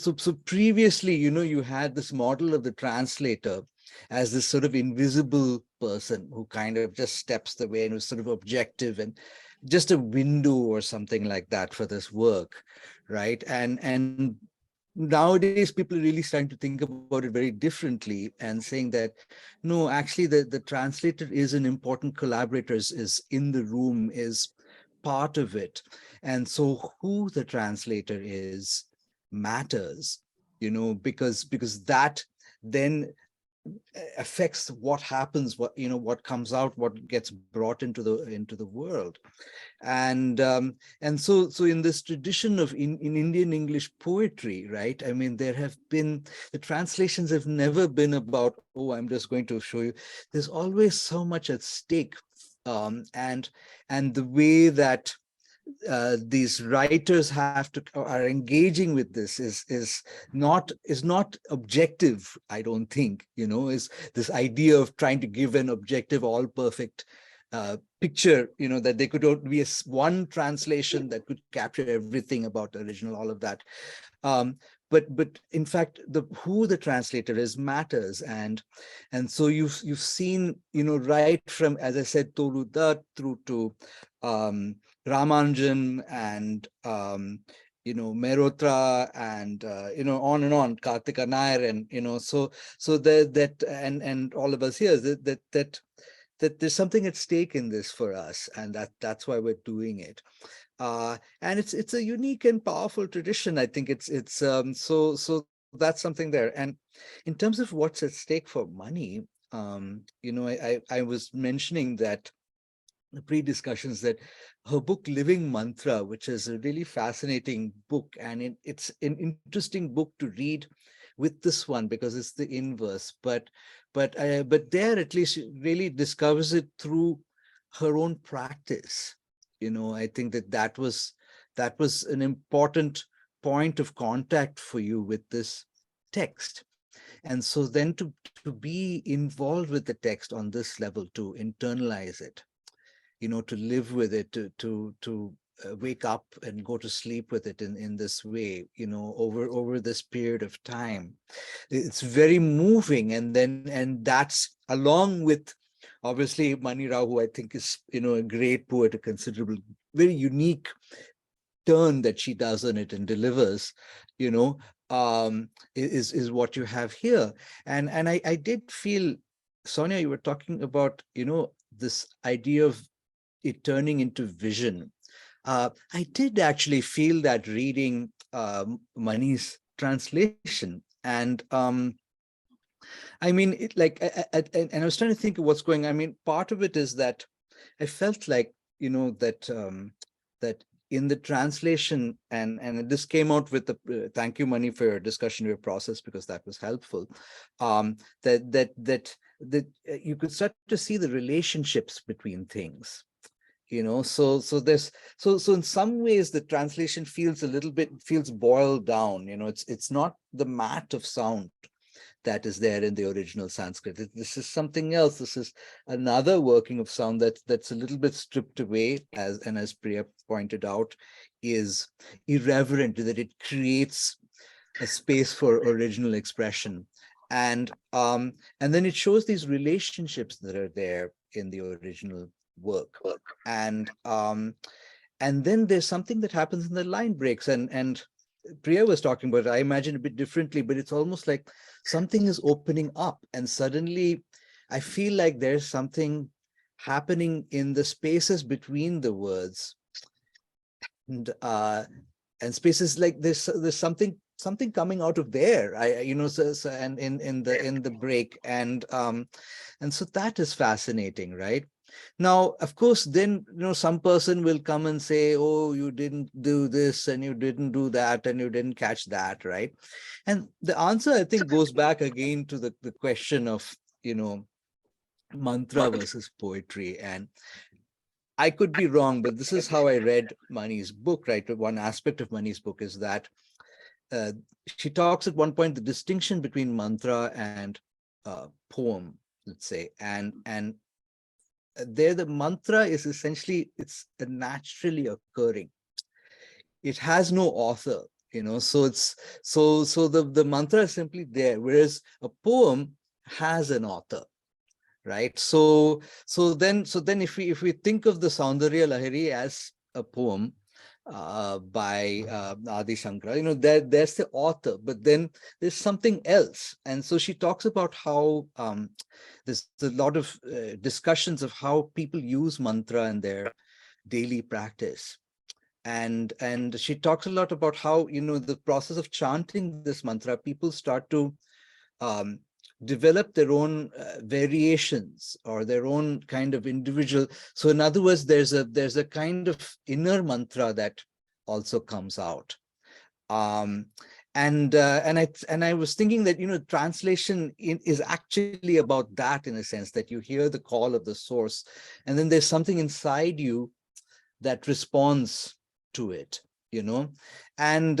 previously, you had this model of the translator as this sort of invisible person who kind of just steps the way and was sort of objective and just a window or something like that for this work, right? And nowadays people are really starting to think about it very differently and saying that, no, actually the translator is an important collaborator, is in the room, is part of it. And so who the translator is matters, because that then affects what happens, what comes out, what gets brought into the world. And so in this tradition of in Indian English poetry, right, I mean, there have been, the translations have never been about, oh, I'm just going to show you. There's always so much at stake, and the way that these writers are engaging with this is not objective. I don't think, is this idea of trying to give an objective, all perfect picture, that there could only be one translation that could capture everything about the original, all of that. But in fact, who the translator is matters, and so you've seen, right from, as I said, Toru Dutt through to Ramanujan and Mehrotra, and on and on, Kartika Nair, and so that and all of us here, that there's something at stake in this for us, and that's why we're doing it. And it's a unique and powerful tradition. I think it's so that's something there. And in terms of what's at stake for Mani, I was mentioning that the pre-discussions, that her book Living Mantra, which is a really fascinating book, and it's an interesting book to read with this one because it's the inverse, but there at least she really discovers it through her own practice. I think that was an important point of contact for you with this text. And so then to be involved with the text on this level, to internalize it, to live with it, to wake up and go to sleep with it in this way, over this period of time, it's very moving. And that's, along with obviously Mani Rao, who I think is, a great poet, a considerable, very unique turn that she does on it and delivers, is what you have here. And I did feel, Sonia, you were talking about, this idea of it turning into vision. I did actually feel that reading Mani's translation. And I mean, and I was trying to think of what's going on. I mean, part of it is that I felt like, that in the translation, and this came out with the thank you, Mani, for your discussion, your process, because that was helpful. That you could start to see the relationships between things. So in some ways the translation feels boiled down. It's not the mat of sound that is there in the original Sanskrit. This is something else. This is another working of sound that's a little bit stripped away, as Priya pointed out, is irreverent, that it creates a space for original expression. And then it shows these relationships that are there in the original work. And then there's something that happens in the line breaks, and Priya was talking about it, I imagine a bit differently, but it's almost like something is opening up, and suddenly I feel like there's something happening in the spaces between the words, and spaces like there's something coming out of there. And in the break, and so that is fascinating, right? Now, of course, then, some person will come and say, oh, you didn't do this and you didn't do that and you didn't catch that, right? And the answer, I think, goes back again to the question of, mantra versus poetry. And I could be wrong, but this is how I read Mani's book, right? One aspect of Mani's book is that she talks at one point the distinction between mantra and poem, let's say, and there the mantra is essentially, it's naturally occurring. It has no author, so it's so the mantra is simply there, whereas a poem has an author, right? So then if we think of the Saundarya Lahari as a poem by Adi Shankara, there's the author, but then there's something else. And so she talks about how there's a lot of discussions of how people use mantra in their daily practice. And she talks a lot about how, the process of chanting this mantra, people start to develop their own variations or their own kind of individual. So in other words, there's a kind of inner mantra that also comes out. And I was thinking that, translation is actually about that, in a sense, that you hear the call of the source, and then there's something inside you that responds to it, and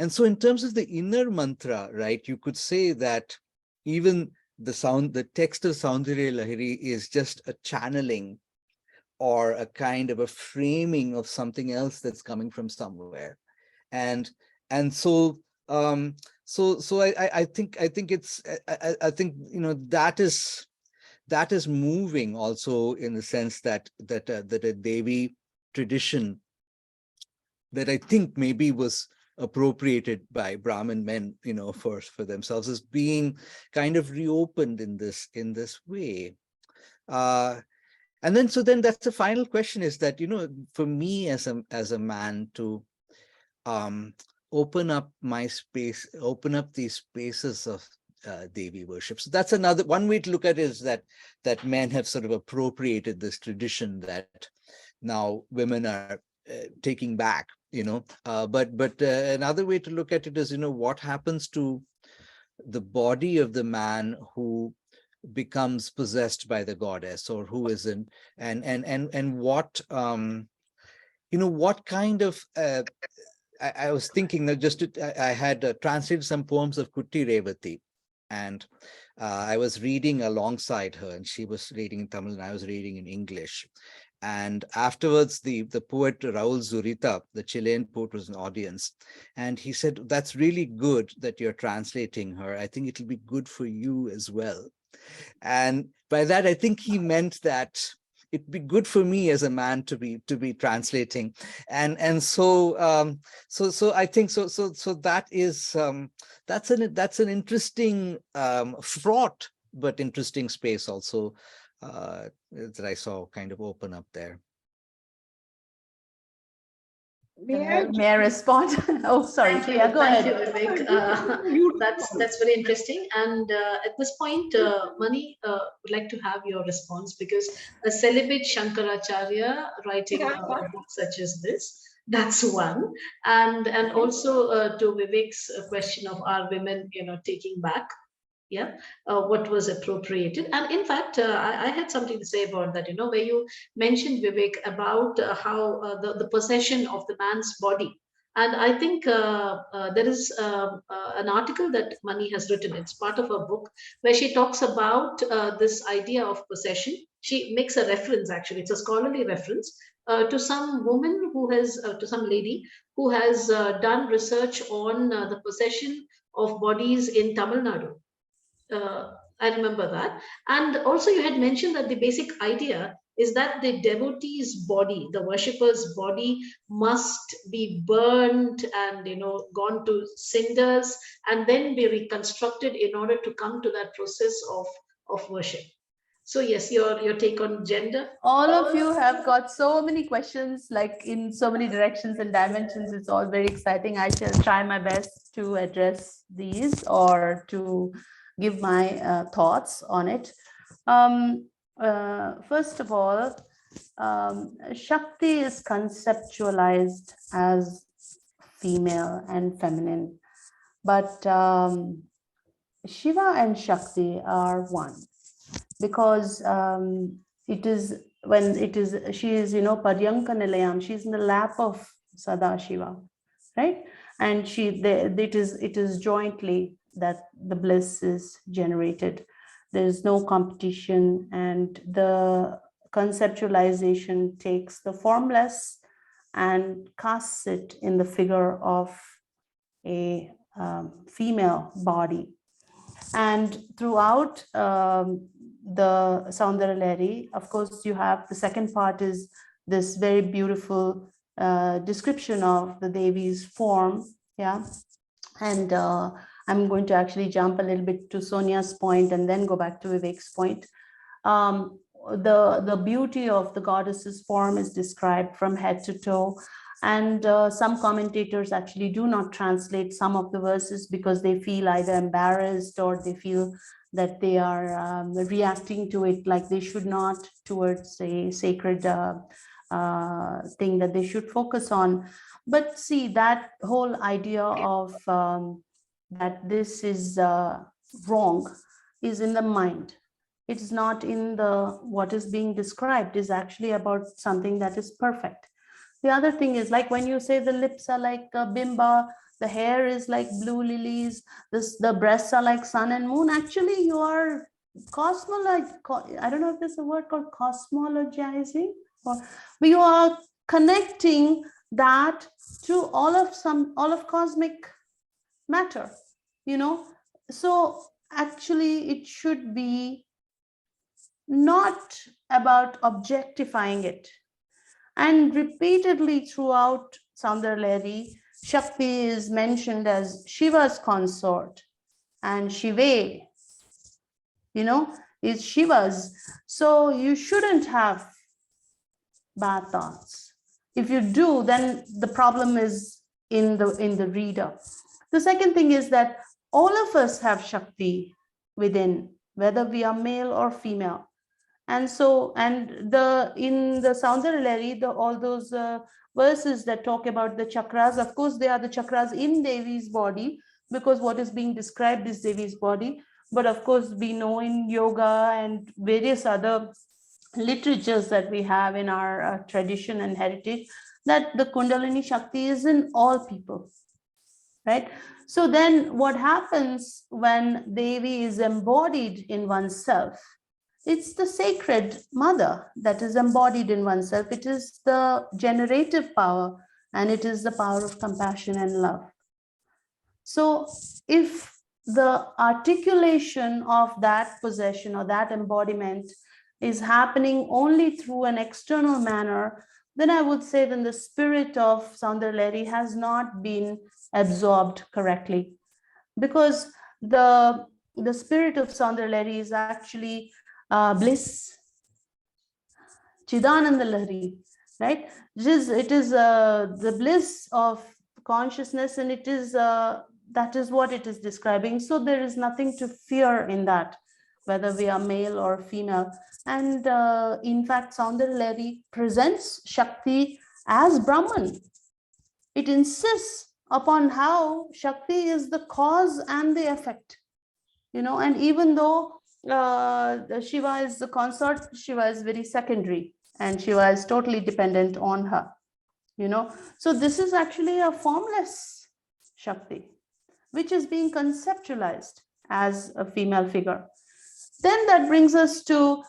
so in terms of the inner mantra, right, you could say that even the text of Saundarya Lahari is just a channeling or a kind of a framing of something else that's coming from somewhere. And so I think it's I think that is moving also, in the sense that a Devi tradition that I think maybe was appropriated by Brahmin men, for themselves, as being kind of reopened in this way. And then that's the final question, is that, for me as a man, to open up my space, open up these spaces of Devi worship. So that's one way to look at it, is that men have sort of appropriated this tradition that now women are taking back, but another way to look at it is, what happens to the body of the man who becomes possessed by the goddess, or who isn't, and what what kind of I was thinking that I had translated some poems of Kutti Revati, and I was reading alongside her, and she was reading in Tamil and I was reading in English. And afterwards, the poet Raul Zurita, the Chilean poet, was in the audience, and he said, "That's really good that you're translating her. I think it'll be good for you as well." And by that, I think he meant that it'd be good for me as a man to be translating, and so I think so that is that's an interesting fraught but interesting space also that I saw kind of open up there. May I respond? Oh, sorry, Priya, go Thank ahead. you, Vivek. That's very interesting. And at this point, Mani, would like to have your response, because a celibate Shankaracharya writing a book such as this, That's one. And also to Vivek's question of are women, taking back, yeah, what was appropriated. And in fact, I had something to say about that, where you mentioned, Vivek, about how the possession of the man's body. And I think there is an article that Mani has written. It's part of her book where she talks about this idea of possession. She makes a reference, actually, it's a scholarly reference to some woman who has, to some lady who has done research on the possession of bodies in Tamil Nadu. I remember that. And also, you had mentioned that the basic idea is that the devotee's body, the worshipper's body, must be burnt and gone to cinders and then be reconstructed in order to come to that process of worship. So yes, your take on gender. All of you have got so many questions, like in so many directions and dimensions. It's all very exciting. I shall try my best to address these or to give my thoughts on it. First of all, Shakti is conceptualized as female and feminine, but Shiva and Shakti are one, because it is when it is, she is, Paryanka Nilayam, she's in the lap of Sadashiva, right? And it is jointly that the bliss is generated. There is no competition, and the conceptualization takes the formless and casts it in the figure of a female body. And throughout the Saundarya Lahari, of course, you have the second part is this very beautiful description of the Devi's form. Yeah. And I'm going to actually jump a little bit to Sonia's point and then go back to Vivek's point. The beauty of the goddess's form is described from head to toe. And some commentators actually do not translate some of the verses because they feel either embarrassed or they feel that they are reacting to it like they should not, towards a sacred thing that they should focus on. But see, that whole idea of that this is wrong is in the mind. It's not in the what is being described, is actually about something that is perfect. The other thing is, like when you say the lips are like a bimba, the hair is like blue lilies, the breasts are like sun and moon. Actually, you are I don't know if there's a word called cosmologizing, but you are connecting that to all of cosmic matter, So actually, it should be not about objectifying it. And repeatedly throughout Saundarya Lahari, Shakti is mentioned as Shiva's consort, and Shive, is Shiva's. So you shouldn't have bad thoughts. If you do, then the problem is in the reader. The second thing is that all of us have Shakti within, whether we are male or female. And so, in the Saundarya Lahari, all those verses that talk about the chakras, of course, they are the chakras in Devi's body, because what is being described is Devi's body. But of course, we know in yoga and various other literatures that we have in our tradition and heritage, that the Kundalini Shakti is in all people, right? So then what happens when Devi is embodied in oneself? It's the sacred mother that is embodied in oneself. It is the generative power, and it is the power of compassion and love. So if the articulation of that possession or that embodiment is happening only through an external manner, then I would say then the spirit of Saundarya Lahari has not been absorbed correctly, because the spirit of Saundarya Lahari is actually bliss, Chidananda Lahari, right? It is the bliss of consciousness, and it is that is what it is describing. So there is nothing to fear in that, whether we are male or female. And in fact, Saundarya Lahari presents Shakti as Brahman. It insists upon how Shakti is the cause and the effect, and even though Shiva is the consort, Shiva is very secondary and Shiva is totally dependent on her, So this is actually a formless Shakti, which is being conceptualized as a female figure. Then that brings us to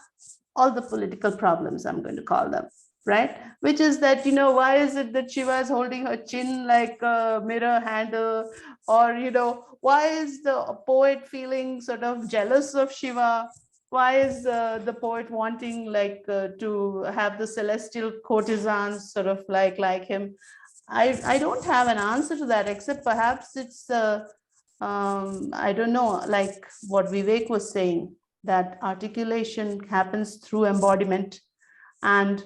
all the political problems, I'm going to call them, right? Which is that, why is it that Shiva is holding her chin like a mirror handle? Or, why is the poet feeling sort of jealous of Shiva? Why is the poet wanting to have the celestial courtesans sort of like him? I don't have an answer to that, except perhaps it's, I don't know, like what Vivek was saying, that articulation happens through embodiment, and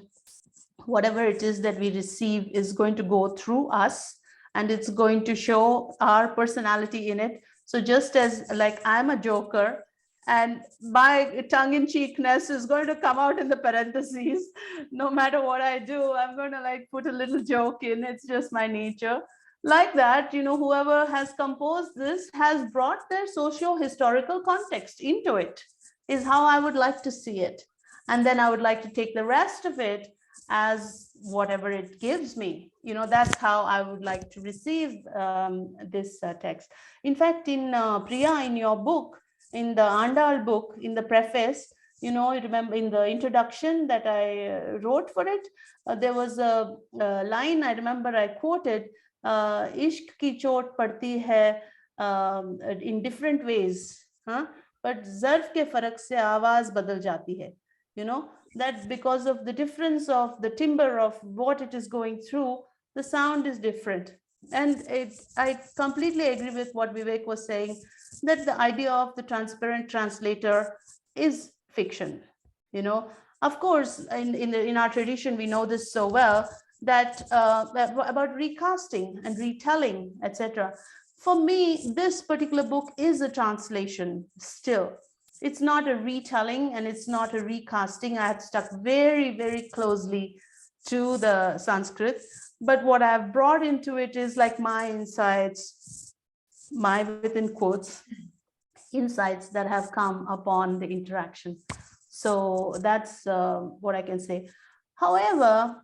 whatever it is that we receive is going to go through us, and it's going to show our personality in it. So just as like I'm a joker, and my tongue-in-cheekness is going to come out in the parentheses, no matter what I do, I'm going to put a little joke in. It's just my nature. Like that, whoever has composed this has brought their socio-historical context into it, is how I would like to see it. And then I would like to take the rest of it as whatever it gives me. That's how I would like to receive this text. In fact, in Priya, in your book, in the Andal book, in the preface, you remember in the introduction that I wrote for it, there was a line I remember I quoted, Ishq ki chot padti hai in different ways, but zarf ke farak se awaaz badal jati hai. That because of the difference of the timbre of what it is going through, the sound is different. And I completely agree with what Vivek was saying, that the idea of the transparent translator is fiction. Of course, in our tradition, we know this so well, that about recasting and retelling, etc. For me, this particular book is a translation still. It's not a retelling and it's not a recasting. I have stuck very, very closely to the Sanskrit, but what I've brought into it is like my insights, my within quotes, insights that have come upon the interaction. So that's what I can say. However,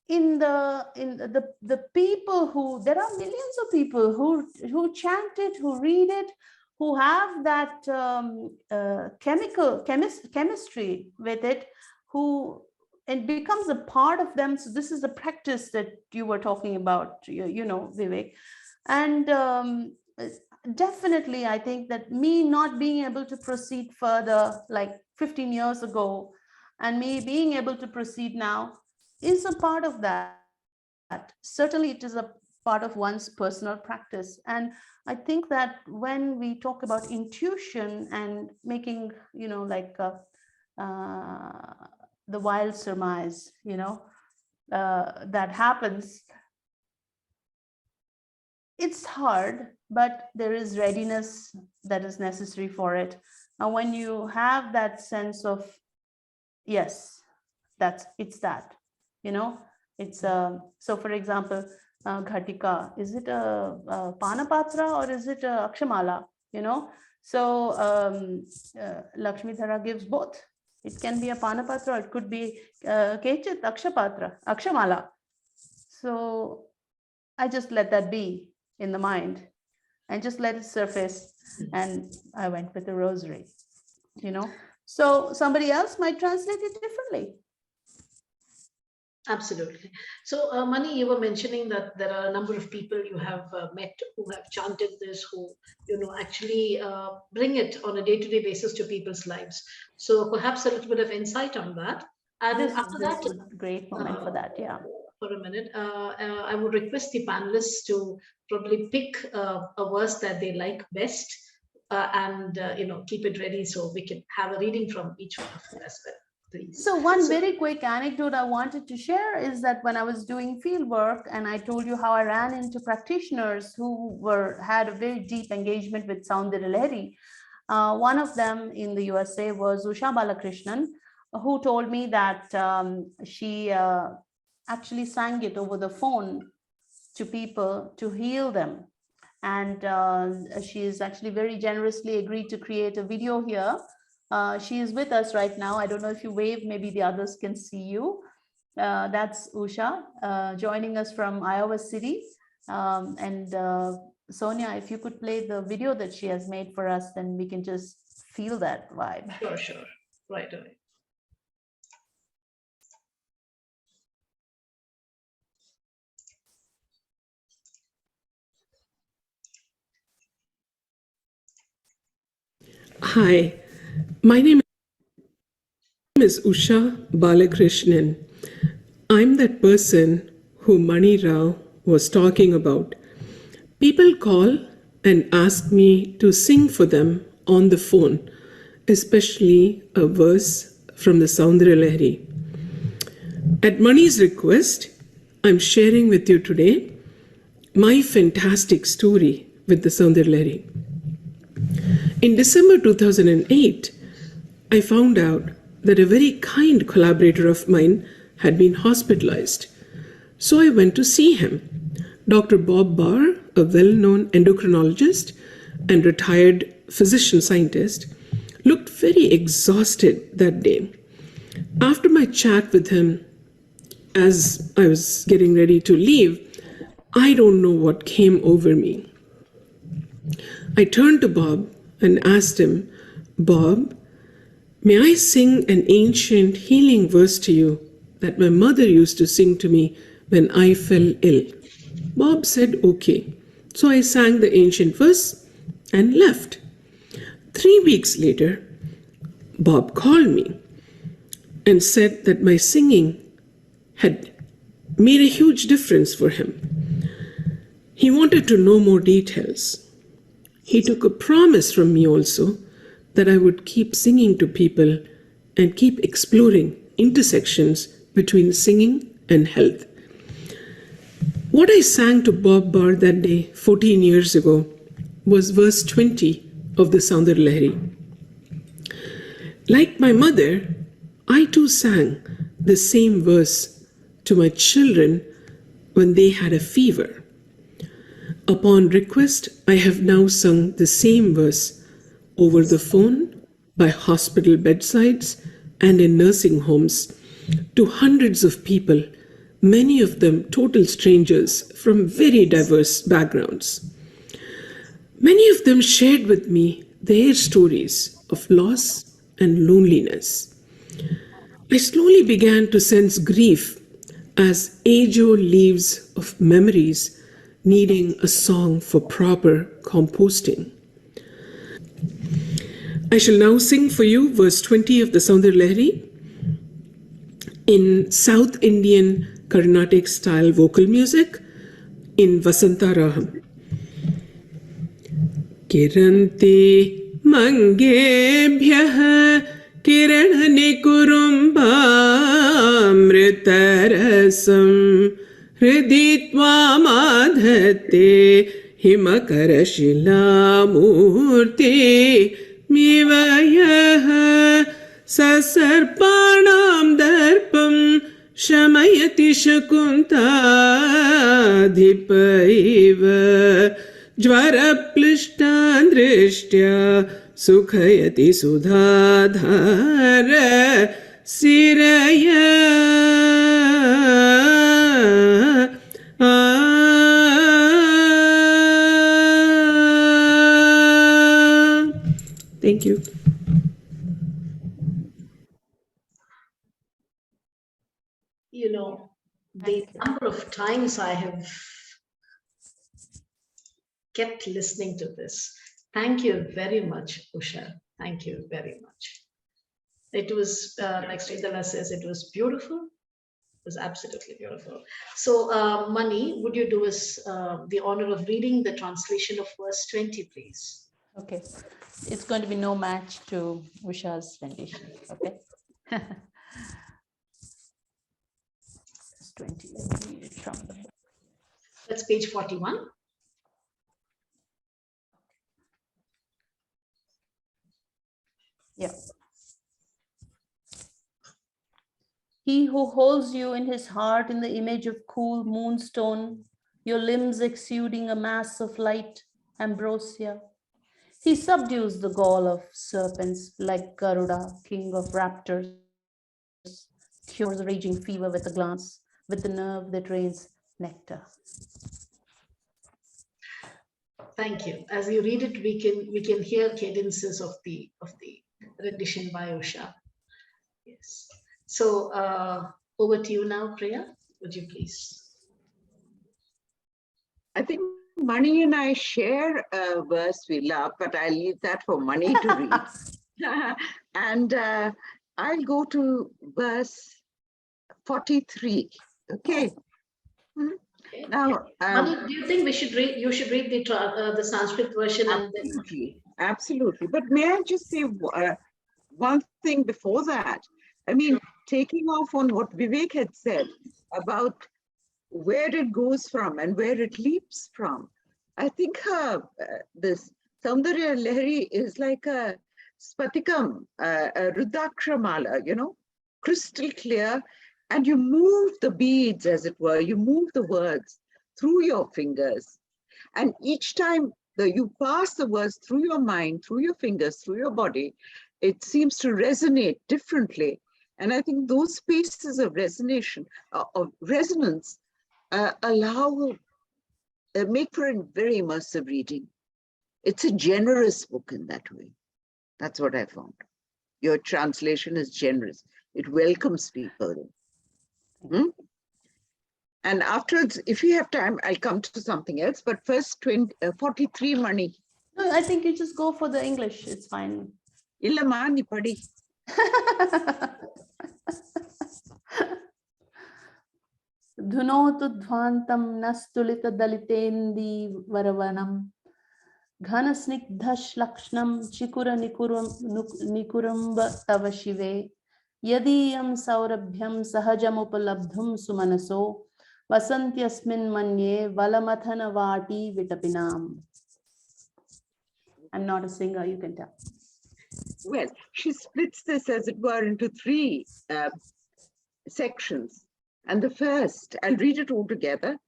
in the people who, there are millions of people who chant it, who read it, who have that chemistry with it, who it becomes a part of them. So this is the practice that you were talking about, Vivek. And definitely, I think that me not being able to proceed further like 15 years ago, and me being able to proceed now, is a part of that. Certainly, it is a part of one's personal practice. And I think that when we talk about intuition and making, the wild surmise, that happens, it's hard, but there is readiness that is necessary for it. And when you have that sense of, yes, it's that, it's so for example, Ghatika, is it a Panapatra or is it a Akshamala? So Lakshmidhara gives both. It can be a Panapatra, or it could be Kechit Akshapatra, Akshamala. So I just let that be in the mind and just let it surface. And I went with the rosary, So somebody else might translate it differently. Absolutely. So, Mani, you were mentioning that there are a number of people you have met who have chanted this, who, actually bring it on a day-to-day basis to people's lives. So perhaps a little bit of insight on that. And after that, is a great moment for that, yeah. For a minute, I would request the panelists to probably pick a verse that they like best and, keep it ready so we can have a reading from each one of them as well. Please. So one very quick anecdote I wanted to share is that when I was doing field work, and I told you how I ran into practitioners who had a very deep engagement with Saundarya Lahari. One of them in the USA was Usha Balakrishnan, who told me that she actually sang it over the phone to people to heal them. And she is actually very generously agreed to create a video here. She is with us right now. I don't know if you wave, maybe the others can see you. That's Usha joining us from Iowa City. Sonia, if you could play the video that she has made for us, then we can just feel that vibe. Sure, sure. Right away. Hi, my name is Usha Balakrishnan. I'm that person who Mani Rao was talking about. People call and ask me to sing for them on the phone, especially a verse from the Saundarya Lahari. At Mani's request, I'm sharing with you today my fantastic story with the Saundarya Lahari. In December 2008, I found out that a very kind collaborator of mine had been hospitalized. So I went to see him. Dr. Bob Barr, a well-known endocrinologist and retired physician scientist, looked very exhausted that day. After my chat with him, as I was getting ready to leave, I don't know what came over me. I turned to Bob and asked him, Bob, may I sing an ancient healing verse to you that my mother used to sing to me when I fell ill? Bob said, okay. So I sang the ancient verse and left. 3 weeks later, Bob called me and said that my singing had made a huge difference for him. He wanted to know more details. He took a promise from me also that I would keep singing to people and keep exploring intersections between singing and health. What I sang to Bob Barr that day, 14 years ago, was verse 20 of the Saundarya Lahari. Like my mother, I too sang the same verse to my children when they had a fever. Upon request, I have now sung the same verse over the phone, by hospital bedsides, and in nursing homes to hundreds of people, many of them total strangers from very diverse backgrounds. Many of them shared with me their stories of loss and loneliness. I slowly began to sense grief as age-old leaves of memories needing a song for proper composting. I shall now sing for you verse 20 of the Saundarya Lahari in South Indian Carnatic style vocal music in Vasanta Raham. Kirante mangebhyah kiranani kurumbamritarasam hriditva madhate himakarashilamurti mivayah sasarpanam darpam shamayati shakuntadhipaiva jvaraplishtan drishtya sukhayati sudhadhara siraya. Thank you. You know, the number of times I have kept listening to this. Thank you very much, Usha. Thank you very much. It was, like Sridhara says, it was beautiful. It was absolutely beautiful. So, Mani, would you do us the honor of reading the translation of verse 20, please? Okay. It's going to be no match to Usha's rendition. Okay. Verse 20. Let me read it from the book. That's page 41. Yeah. He who holds you in his heart in the image of cool moonstone, your limbs exuding a mass of light, ambrosia. He subdues the gall of serpents like Garuda, king of raptors, cures a raging fever with a glance, with the nerve that rains nectar. Thank you. As you read it, we can hear cadences of the rendition by Usha. Yes. So over to you now, Priya. Would you please? I think Mani and I share a verse we love, but I'll leave that for Mani to read. And I'll go to verse 43. Okay. Okay. Now, Mani, do you think we should read? You should read the Sanskrit version and then. absolutely, absolutely. But may I just say one thing before that? I mean, taking off on what Vivek had said about where it goes from and where it leaps from. I think this Saundarya Lahari is like a spatikam, a rudakramala, you know, crystal clear, and you move the beads, as it were, you move the words through your fingers. And each time you pass the words through your mind, through your fingers, through your body, it seems to resonate differently. And I think those spaces of resonance make for a very immersive reading. It's a generous book in that way. That's what I found. Your translation is generous. It welcomes people. And afterwards, if you have time, I'll come to something else. But first, 43 Mani. No, I think you just go for the English. It's fine. Illamma ni padi. Dhunotu dhvantam nastulita dalitendi varavanam ghanasnigdhash lakshnam chikura nikuramba tava shive yadiyam saurabhyam sahajamupalabdhum sumanaso vasantyasmin manye valamathana vati vitapinam. I'm not a singer, you can tell. Well, she splits this, as it were, into three sections. And the first, I'll read it all together.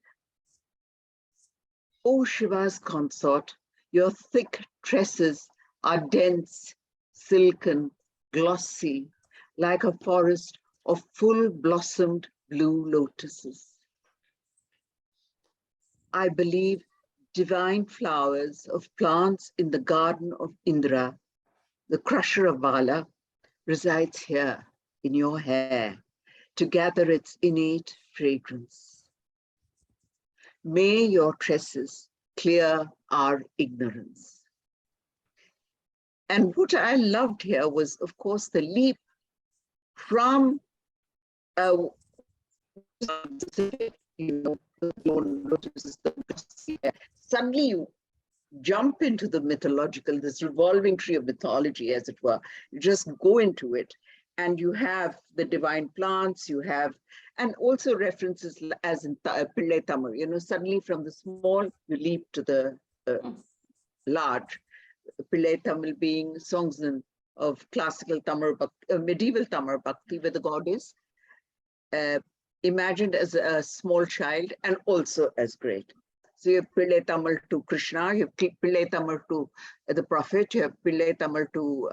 O Shiva's consort, your thick tresses are dense, silken, glossy, like a forest of full-blossomed blue lotuses. I believe divine flowers of plants in the garden of Indra, the crusher of Bala, resides here in your hair to gather its innate fragrance. May your tresses clear our ignorance. And what I loved here was, of course, the leap from suddenly you jump into the mythological, this revolving tree of mythology, as it were. You just go into it, and you have the divine plants, you have, and also references as in Pillai Tamil, you know, suddenly from the small, you leap to the large. Pillai Tamil being songs of classical Tamil, medieval Tamil Bhakti, where the god is imagined as a small child and also as great. So you have Pillai Tamil to Krishna, you have Pillai Tamil to the prophet, you have Pillai Tamil to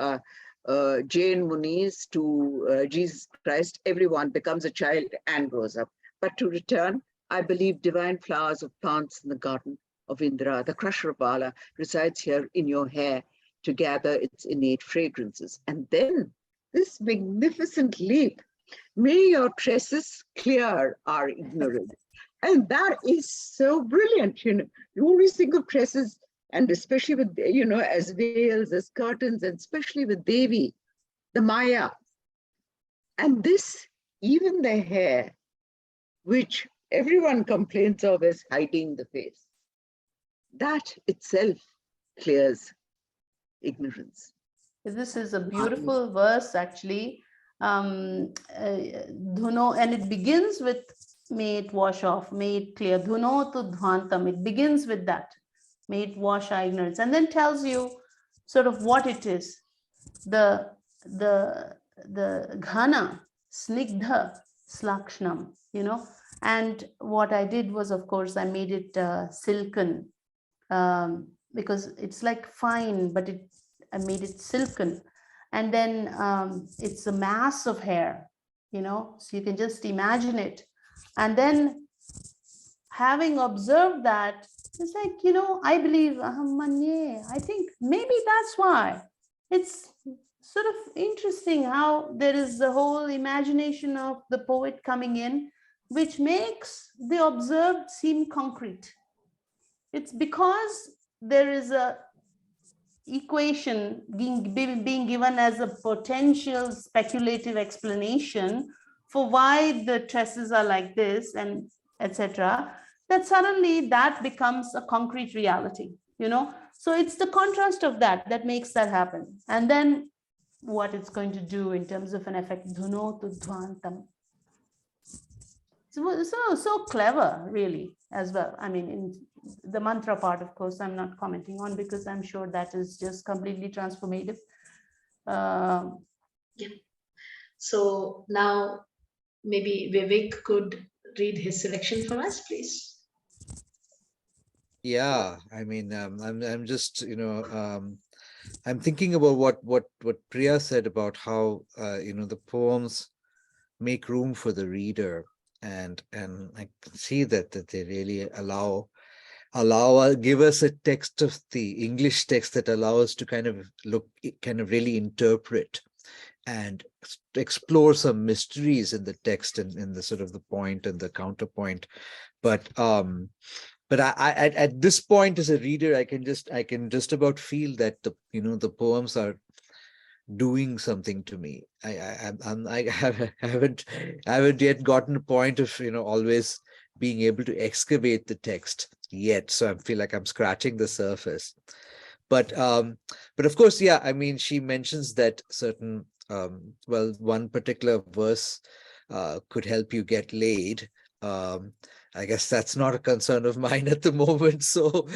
Jain Munis, to Jesus Christ. Everyone becomes a child and grows up. But to return, I believe divine flowers of plants in the garden of Indra, the crusher of Bala, resides here in your hair to gather its innate fragrances. And then this magnificent leap, may your tresses clear our ignorance. And that is so brilliant. You know, you always think of tresses, and especially with, you know, as veils, as curtains, and especially with Devi, the Maya. And this, even the hair, which everyone complains of as hiding the face, that itself clears ignorance. This is a beautiful verse, actually. Dhuno, and it begins with, may it wash off, may it clear. Dhuno tu dhvantam, it begins with that. May it wash our ignorance, and then tells you sort of what it is. The ghana, snigdha, slakshnam, and what I did was, of course, I made it silken, because it's like fine, but I made it silken. And then it's a mass of hair, so you can just imagine it. And then having observed that, it's like, I believe, I think maybe that's why. It's sort of interesting how there is the whole imagination of the poet coming in, which makes the observed seem concrete. It's because there is a equation being given as a potential speculative explanation for why the tresses are like this, and etc., that suddenly that becomes a concrete reality, so it's the contrast of that makes that happen. And then what it's going to do in terms of an effect, dhunotu dhvantam. So clever, really, as well. I mean, in the mantra part, of course, I'm not commenting on, because I'm sure that is just completely transformative. Yeah. So now maybe Vivek could read his selection for us, please. Yeah, I mean, I'm just, I'm thinking about what Priya said about how the poems make room for the reader, and I can see that they really give us a text of the English text that allow us to kind of really interpret and explore some mysteries in the text, and in the sort of the point and the counterpoint. But I at this point as a reader, I can just about feel that the poems are doing something to me. I haven't yet gotten a point of always being able to excavate the text yet, so I feel like I'm scratching the surface. But of course, yeah, I mean, she mentions that certain one particular verse could help you get laid. I guess that's not a concern of mine at the moment. So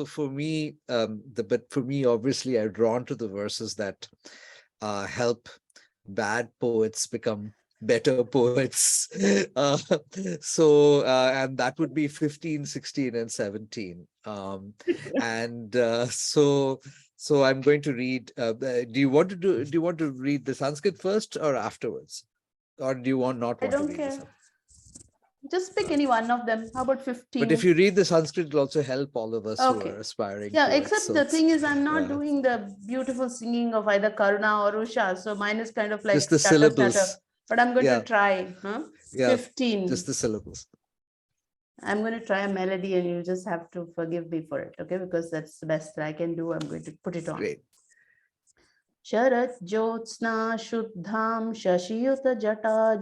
for me, but for me, obviously, I'm drawn to the verses that help bad poets become better poets. And that would be 15, 16, and 17. So I'm going to read. Do you want to read the Sanskrit first or afterwards, or do you not I want to don't read care. this? Just pick any one of them. How about 15? But if you read the Sanskrit, it'll also help all of us who Okay. are aspiring Yeah, poets. except So the thing is, I'm not yeah. doing the beautiful singing of either Karuna or Usha. So mine is kind of like Just the stutter, syllables. But I'm going Yeah. to try. Yeah, 15. just the syllables. I'm going to try a melody, and you just have to forgive me for it, okay? Because that's the best that I can do. I'm going to put it on. Great. Sharat Jyotsna Shuddham Shashiyuta Jata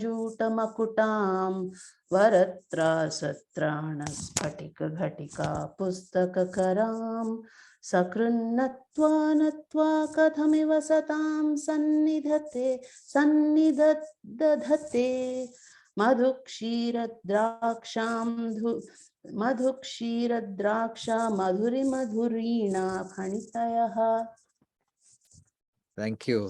Makutam Varatra Satrana Spatika Ghatika Pustaka Karam Sakrunnatva Natva Kathamiva Satam Sannidhate Madhukshira Draksham Madhukshiraddraksha Madhuri Madhurina Phanitayaha. Thank you.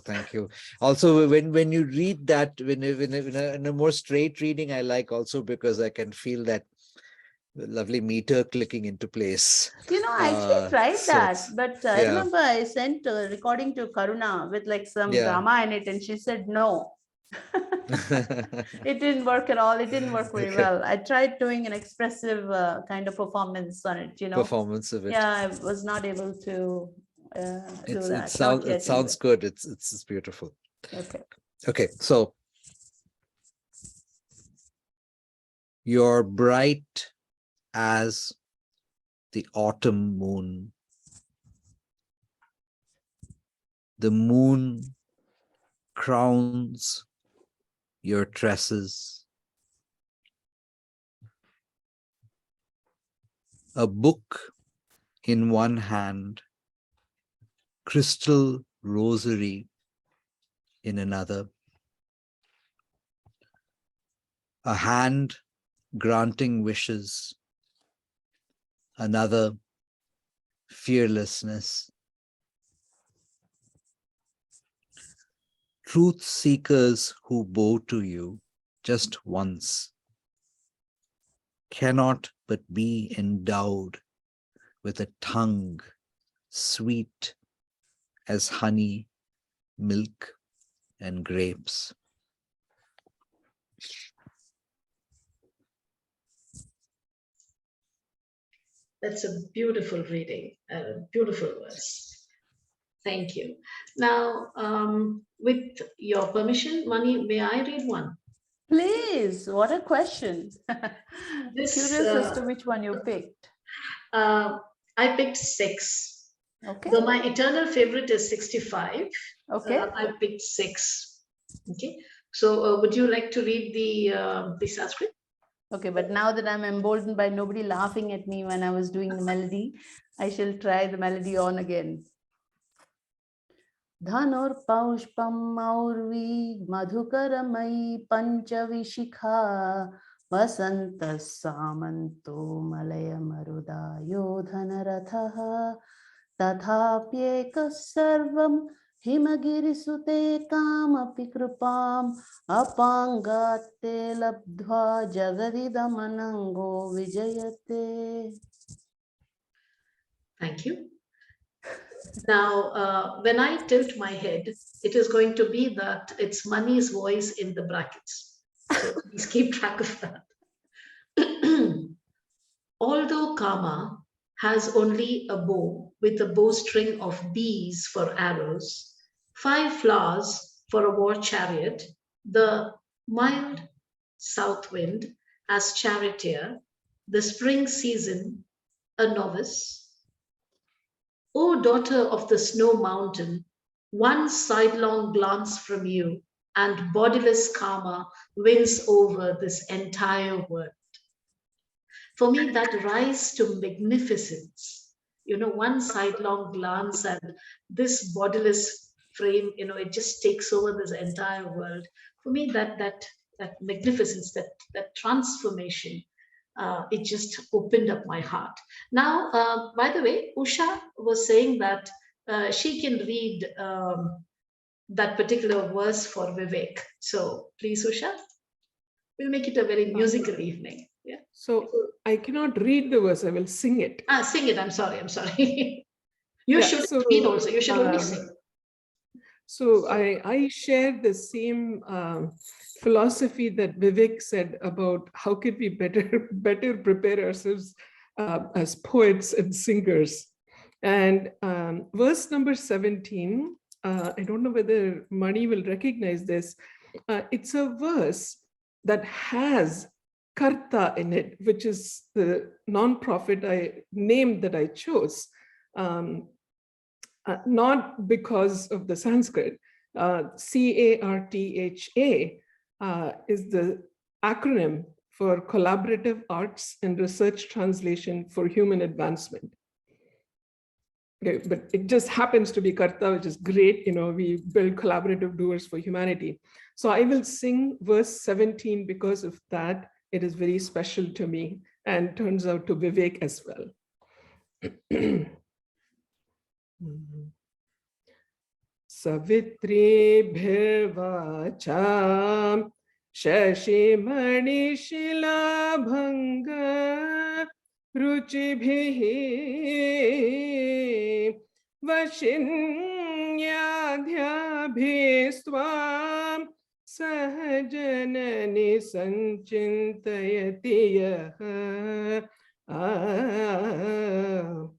Also, when you read that, in a more straight reading, I like also because I can feel that lovely meter clicking into place. I actually tried that, but I yeah. remember I sent a recording to Karuna with like some drama in it, and she said no. It didn't work at all. It didn't work very well. I tried doing an expressive kind of performance on it, Performance of it. Yeah, I was not able to do that. It sounds good. It's beautiful. Okay, so you're bright as the autumn moon. The moon crowns your tresses. A book in one hand, crystal rosary in another. A hand granting wishes, another fearlessness. truth seekers who bow to you just once cannot but be endowed with a tongue sweet as honey, milk, and grapes. That's a beautiful reading, a beautiful verse. Thank you. Now, with your permission, Mani, may I read one? Please, what a question. This, Curious as to which one you picked. I picked 6. Okay. Though my eternal favorite is 65, Okay. I picked 6. Okay. So would you like to read the Sanskrit? Okay, but now that I'm emboldened by nobody laughing at me when I was doing the melody, I shall try the melody on again. Dhanur paushpam maurvi madhukaramai panchavishikha vasanta samanto malaya marudayo dhanaratha tathapyeka sarvam himagirisute kamapi krupam apangate labdhva jagadidamanango vijayate. Thank you. Now, when I tilt my head, it is going to be that it's Mani's voice in the brackets. So please keep track of that. Although Kama has only a bow with a bowstring of bees for arrows, 5 flowers for a war chariot, the mild south wind as charioteer, the spring season, a novice. O daughter of the snow mountain, one sidelong glance from you and bodiless karma wins over this entire world. For me, that rise to magnificence, one sidelong glance and this bodiless frame, it just takes over this entire world. For me, that magnificence, that transformation, it just opened up my heart. Now, by the way, Usha was saying that she can read that particular verse for Vivek. So please, Usha, we'll make it a very musical evening. Yeah. So I cannot read the verse, I will sing it. Sing it. I'm sorry. You should read also. You should only sing. So I share the same philosophy that Vivek said about how could we better prepare ourselves as poets and singers. And verse number 17, I don't know whether Mani will recognize this. It's a verse that has Karta in it, which is the non-profit name that I chose. Not because of the Sanskrit. CARTHA is the acronym for Collaborative Arts and Research Translation for Human Advancement. Okay, but it just happens to be Karta, which is great. We build collaborative doers for humanity. So I will sing verse 17 because of that. It is very special to me and turns out to Vivek as well. Savitri-bhirvacham Shashimani-shilabhanga Ruchibhihi Vashinyadhyabhisvam Sahajanani Sanchintayati yaha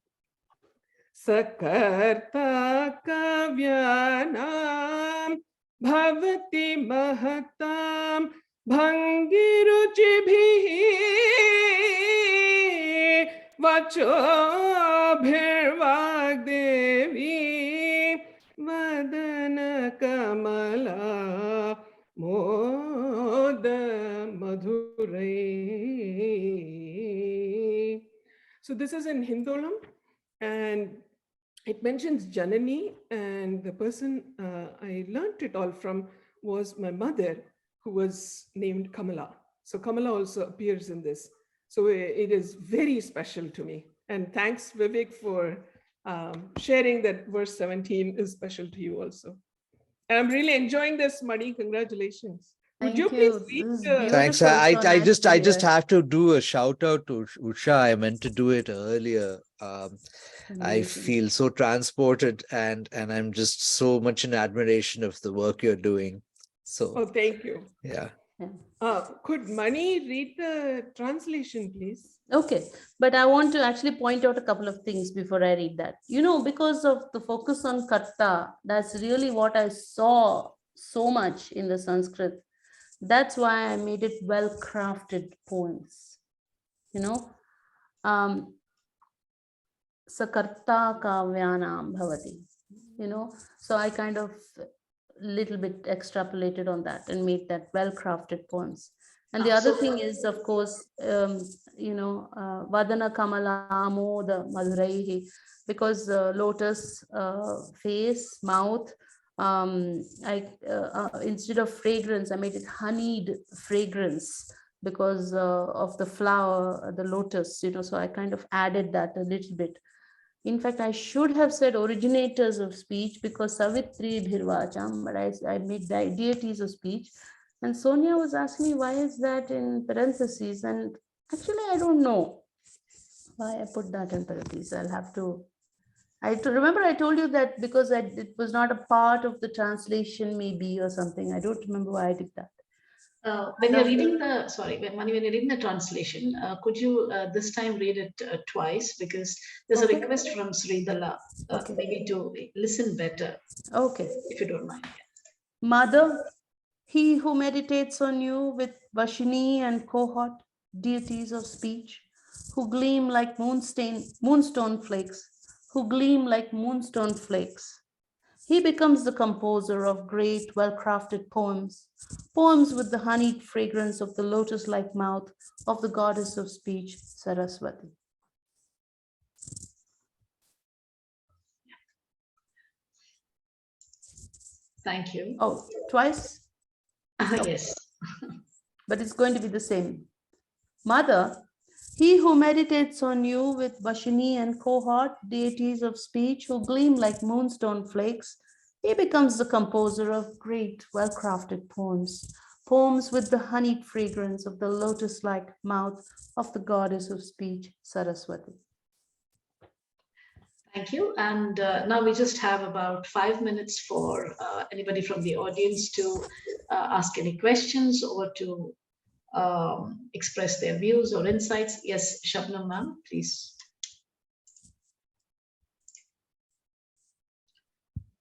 Sakarta kavyanam bhavati mahatam bhangiruchibhihi vacho bhirvagdevi vadana kamala moda madhurai. So this is in Hindolam, and it mentions Janani, and the person I learned it all from was my mother, who was named Kamala. So Kamala also appears in this. So it is very special to me. And thanks, Vivek, for sharing that verse 17 is special to you also. And I'm really enjoying this, Mani. Congratulations. Would Thank you you. please read This is the... Thanks. beautiful. So I nice to just hear. have to do a shout out to Usha. I meant to do it earlier. I Amazing. feel so transported and I'm just so much in admiration of the work you're doing. So Oh, thank you. yeah. Could Mani read the translation, please? Okay, but I want to actually point out a couple of things before I read that. You know, because of the focus on karta, that's really what I saw so much in the Sanskrit. That's why I made it well-crafted poems. You know, Sakarta kavyanam bhavati. You know, so I kind of little bit extrapolated on that and made that well-crafted poems. And the other thing is, of course, Vadana Kamala Amoda Madhuraihi, because lotus face, mouth, instead of fragrance, I made it honeyed fragrance because of the flower, the lotus, so I kind of added that a little bit. In fact, I should have said originators of speech because Savitri Bhirvacham, but I made deities of speech. And Sonia was asking me, why is that in parentheses? And actually, I don't know why I put that in parentheses. I'll have to. Remember I told you that because it was not a part of the translation, maybe, or something. I don't remember why I did that. When you're reading when you're reading the translation, could you this time read it twice, because there's a request from Sridhala maybe to listen better. Okay. If you don't mind. Mother, he who meditates on you with Vashini and cohort, deities of speech, who gleam like moonstone flakes, he becomes the composer of great, well-crafted poems, poems with the honeyed fragrance of the lotus-like mouth of the goddess of speech, Saraswati. Thank you. Oh, twice? Yes. But it's going to be the same. Mother, he who meditates on you with Vashini and cohort, deities of speech who gleam like moonstone flakes, he becomes the composer of great, well-crafted poems, poems with the honeyed fragrance of the lotus-like mouth of the goddess of speech, Saraswati. Thank you. And now we just have about 5 minutes for anybody from the audience to ask any questions or to express their views or insights. Yes, Shabnam ma'am, please.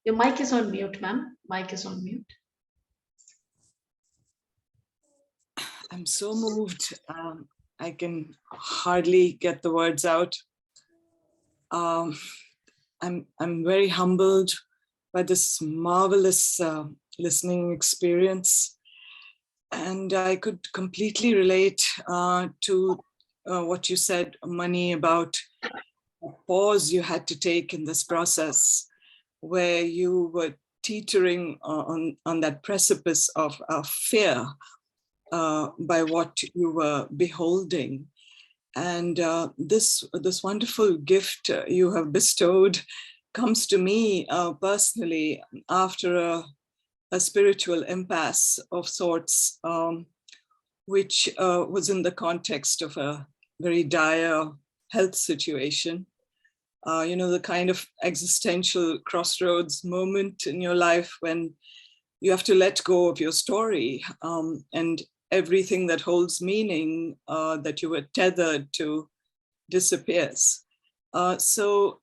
Your mic is on mute, ma'am. Mic is on mute. I'm so moved. I can hardly get the words out. I'm very humbled by this marvelous listening experience. And I could completely relate to what you said, Mani, about a pause you had to take in this process, where you were teetering on that precipice of fear by what you were beholding. And this wonderful gift you have bestowed comes to me personally after a spiritual impasse of sorts, which was in the context of a very dire health situation. The kind of existential crossroads moment in your life when you have to let go of your story and everything that holds meaning that you were tethered to disappears. So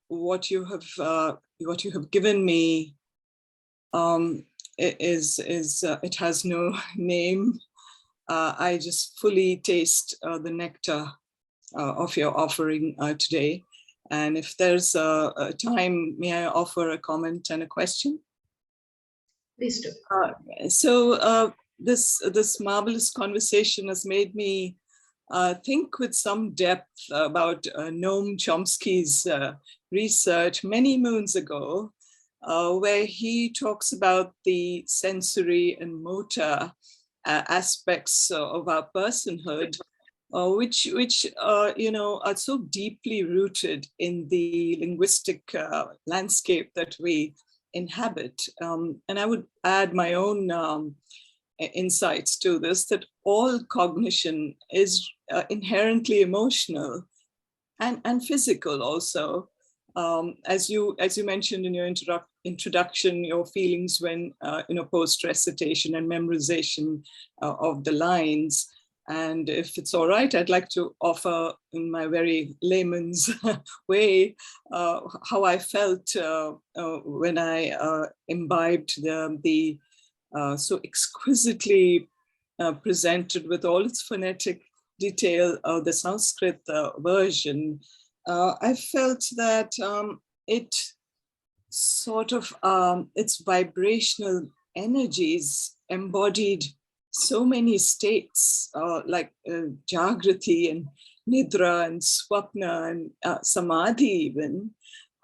what you have given me it has no name. I just fully taste the nectar of your offering today. And if there's a time, may I offer a comment and a question? Please do. This marvelous conversation has made me think with some depth about Noam Chomsky's research many moons ago, where he talks about the sensory and motor aspects of our personhood, which are so deeply rooted in the linguistic landscape that we inhabit. And I would add my own insights to this, that all cognition is inherently emotional and physical also. As you mentioned in your introduction, your feelings when post recitation and memorization of the lines. And if it's all right, I'd like to offer in my very layman's way how I felt when I imbibed the so exquisitely presented with all its phonetic detail of the Sanskrit version. I felt that it sort of, its vibrational energies embodied so many states like Jagrati and Nidra and Swapna and Samadhi even.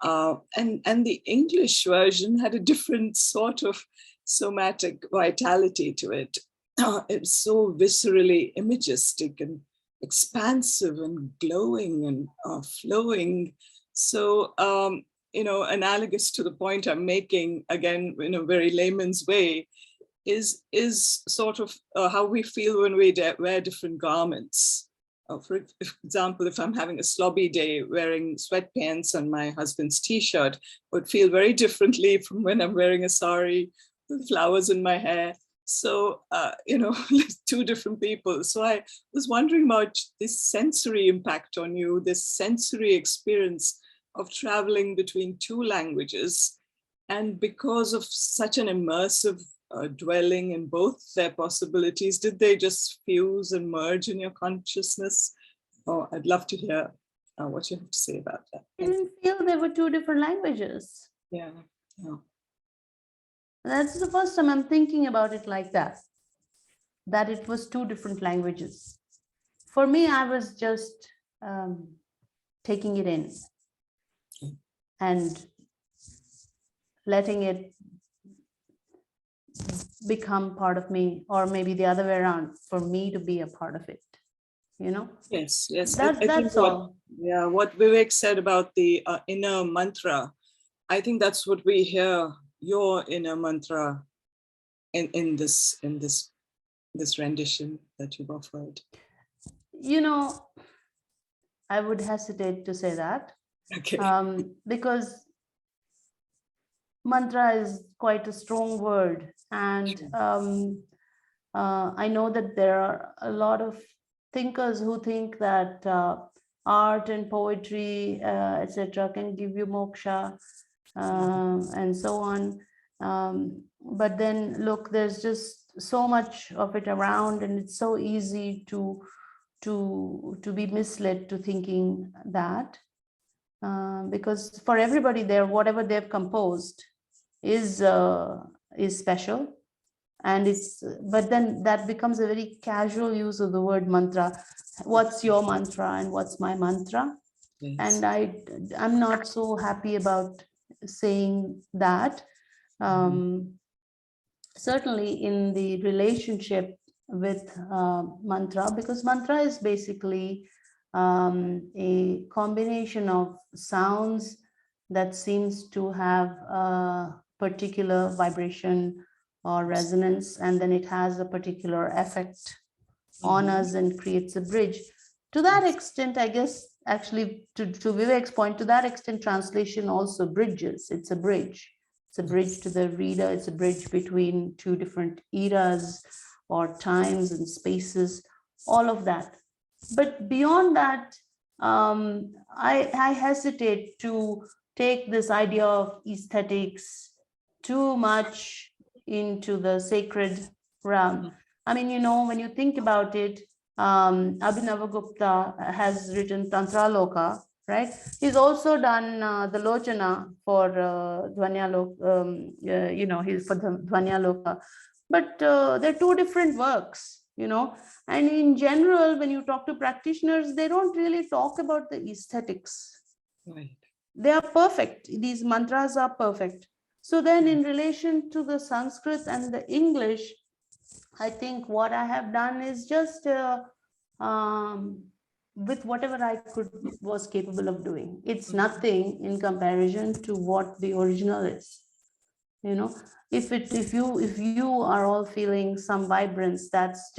And the English version had a different sort of somatic vitality to it. It's so viscerally imagistic and expansive and glowing and flowing. So, analogous to the point I'm making, again, in a very layman's way, is sort of how we feel when we wear different garments. For example, if I'm having a slobby day, wearing sweatpants and my husband's t-shirt would feel very differently from when I'm wearing a sari with flowers in my hair. So, two different people. So I was wondering about this sensory impact on you, this sensory experience of traveling between two languages. And because of such an immersive dwelling in both their possibilities, did they just fuse and merge in your consciousness? Oh, I'd love to hear what you have to say about that. I didn't feel they were two different languages. Yeah. That's the first time I'm thinking about it like that it was two different languages. For me, I was just taking it in and letting it become part of me, or maybe the other way around, for me to be a part of it, Yes. That's all. What Vivek said about the inner mantra, I think that's what we hear, your inner mantra in this rendition that you've offered. I would hesitate to say that. Okay. Because mantra is quite a strong word, and I know that there are a lot of thinkers who think that art and poetry, etc., can give you moksha and so on. But then look, there's just so much of it around, and it's so easy to be misled to thinking that, because for everybody there, whatever they've composed is special, and but then that becomes a very casual use of the word mantra. What's your mantra and what's my mantra? Yes. And I'm not so happy about saying that. Certainly in the relationship with mantra, because mantra is basically a combination of sounds that seems to have a particular vibration or resonance, and then it has a particular effect on us and creates a bridge. To that extent, I guess, actually, to Vivek's point, to that extent, translation also bridges. It's a bridge. It's a bridge to the reader. It's a bridge between two different eras or times and spaces, all of that. But beyond that, I hesitate to take this idea of aesthetics too much into the sacred realm. I mean, when you think about it, Abhinavagupta has written Tantraloka, right? He's also done the Lochana for Dhvanyaloka, he's for the Dhvanyaloka. But they're two different works, and in general, when you talk to practitioners, they don't really talk about the aesthetics. Right. They are perfect. These mantras are perfect. So then in relation to the Sanskrit and the English, I think what I have done is just with whatever I was capable of doing. It's nothing in comparison to what the original is. You know, if you are all feeling some vibrance, that's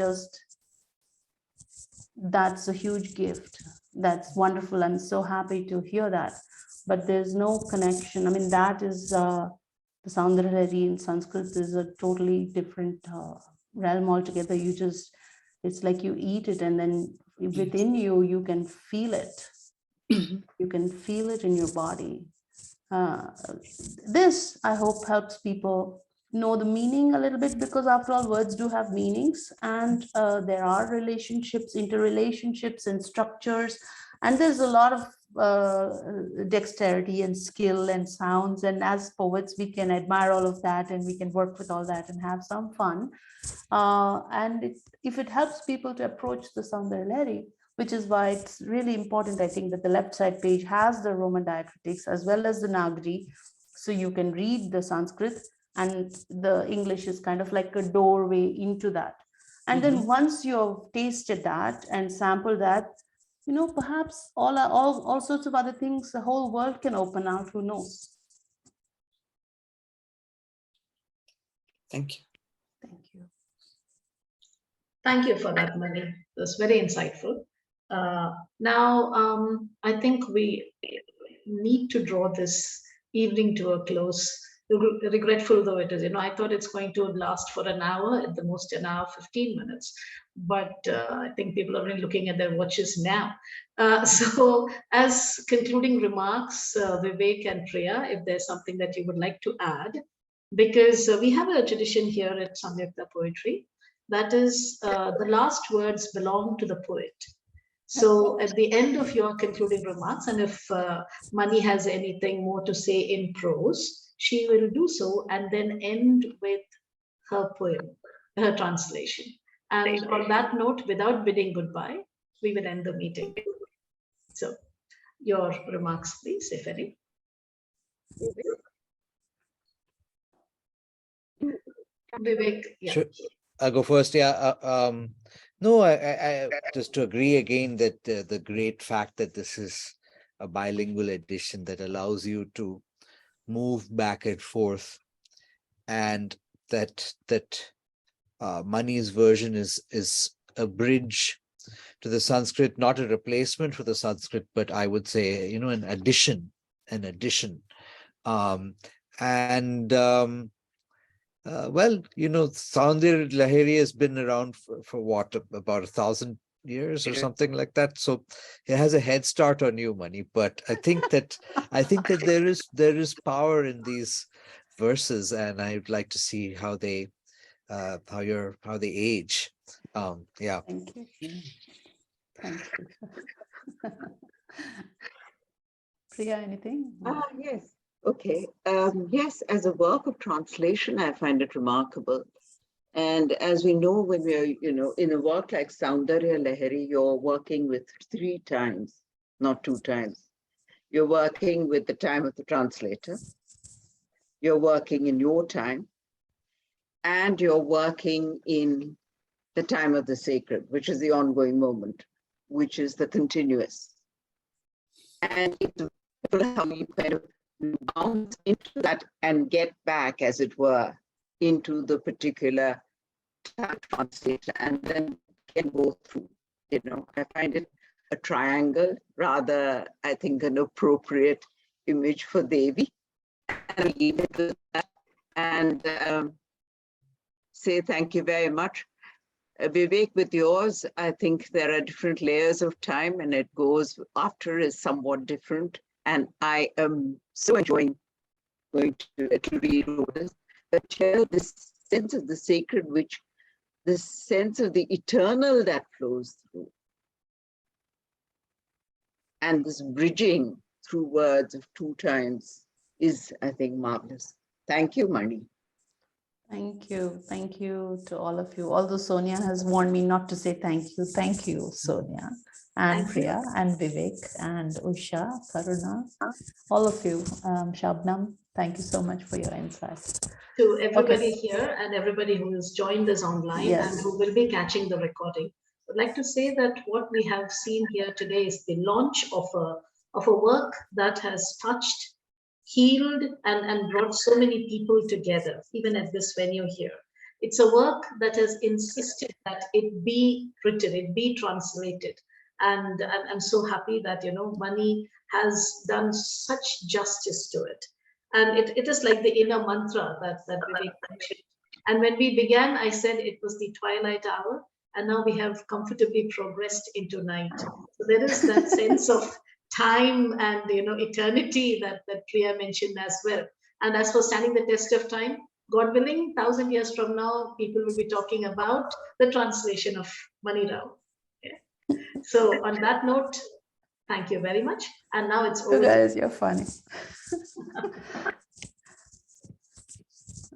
a huge gift. That's wonderful. I'm so happy to hear that. But there's no connection. I mean, that is the Saundarya Lahari in Sanskrit is a totally different realm altogether. It's like you eat it, and then within you, you can feel it. You can feel it in your body. This, I hope, helps people know the meaning a little bit, because after all, words do have meanings, and there are relationships, interrelationships and structures, and there's a lot of dexterity and skill and sounds, and as poets we can admire all of that, and we can work with all that and have some fun. If it helps people to approach the Saundarya Lahari, which is why it's really important, I think, that the left side page has the Roman diacritics as well as the Nagari, so you can read the Sanskrit, and the English is kind of like a doorway into that. And then once you've tasted that and sampled that, you know, perhaps all sorts of other things, the whole world can open out, who knows? Thank you. Thank you. Thank you for that, Mani. It was very insightful. Now, I think we need to draw this evening to a close. Regretful though it is, you know, I thought it's going to last for an hour, at the most an hour, 15 minutes. But I think people are really looking at their watches now. So as concluding remarks, Vivek and Priya, if there's something that you would like to add, because we have a tradition here at Samyukta Poetry, that is the last words belong to the poet. So at the end of your concluding remarks, and if Mani has anything more to say in prose, she will do so and then end with her poem, her translation. And on that note, without bidding goodbye, we will end the meeting. So your remarks, please, if any. Vivek, yeah. Sure. I'll go first. Yeah. No, I just to agree again that the great fact that this is a bilingual edition that allows you to move back and forth, and that Mani's version is a bridge to the Sanskrit, not a replacement for the Sanskrit, but I would say, you know, an addition. Well, you know, Saundarya Lahari has been around for what, about 1,000 years or something like that. So it has a head start on you, Mani. But I think that there is power in these verses, and I'd like to see how they age. Yeah. Thank you. Thank you. Priya, anything? Yes. Okay. Yes, as a work of translation, I find it remarkable. And as we know, when we're, you know, in a work like Saundarya Lahari, you're working with 3 times, not 2 times. You're working with the time of the translator. You're working in your time. And you're working in the time of the sacred, which is the ongoing moment, which is the continuous. And it's how you kind of bounce into that and get back, as it were, into the particular translation, and then can go through. You know, I find it a triangle, rather, I think, an appropriate image for Devi. And I'll leave it with that and say thank you very much. Vivek, with yours, I think there are different layers of time, and it goes after is somewhat different. And I am so enjoying going to read orders, but here this sense of the sacred, which this sense of the eternal that flows through, and this bridging through words of 2 times is, I think, marvelous. Thank you, Mani. Thank you. Thank you to all of you. Although Sonia has warned me not to say thank you. Thank you, Sonia, and Priya, and Vivek, and Usha, Karuna, all of you. Shabnam, thank you so much for your insights. To everybody here and everybody who has joined us online and who will be catching the recording, I'd like to say that what we have seen here today is the launch of a work that has touched healed and brought so many people together, even at this venue here. It's a work that has insisted that it be written, it be translated. And I'm so happy that, Mani has done such justice to it. And it is like the inner mantra that Vivek mentioned. And when we began, I said it was the twilight hour, and now we have comfortably progressed into night. So there is that sense of time and eternity that Priya mentioned as well. And as for standing the test of time, God willing, 1,000 years from now, people will be talking about the translation of Mani Rao. Yeah. So on that note, thank you very much. And now it's over. You guys, you're funny.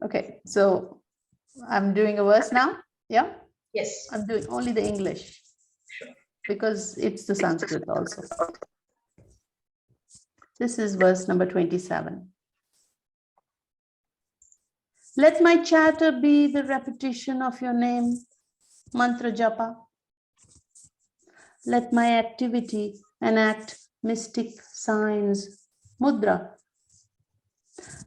Okay, so I'm doing a verse now. Yeah. Yes. I'm doing only the English because it's the Sanskrit also. This is verse number 27. Let my chatter be the repetition of your name, mantra japa. Let my activity enact mystic signs, mudra.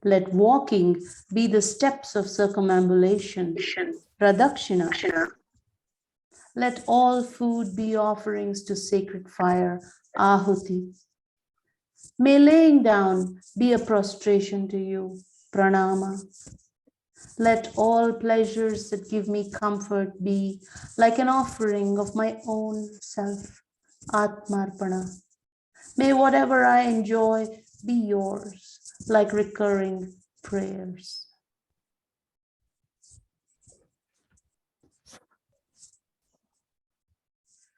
Let walking be the steps of circumambulation, pradakshina. Let all food be offerings to sacred fire, ahuti. May laying down be a prostration to you, pranama. Let all pleasures that give me comfort be like an offering of my own self, atmarpana. May whatever I enjoy be yours, like recurring prayers.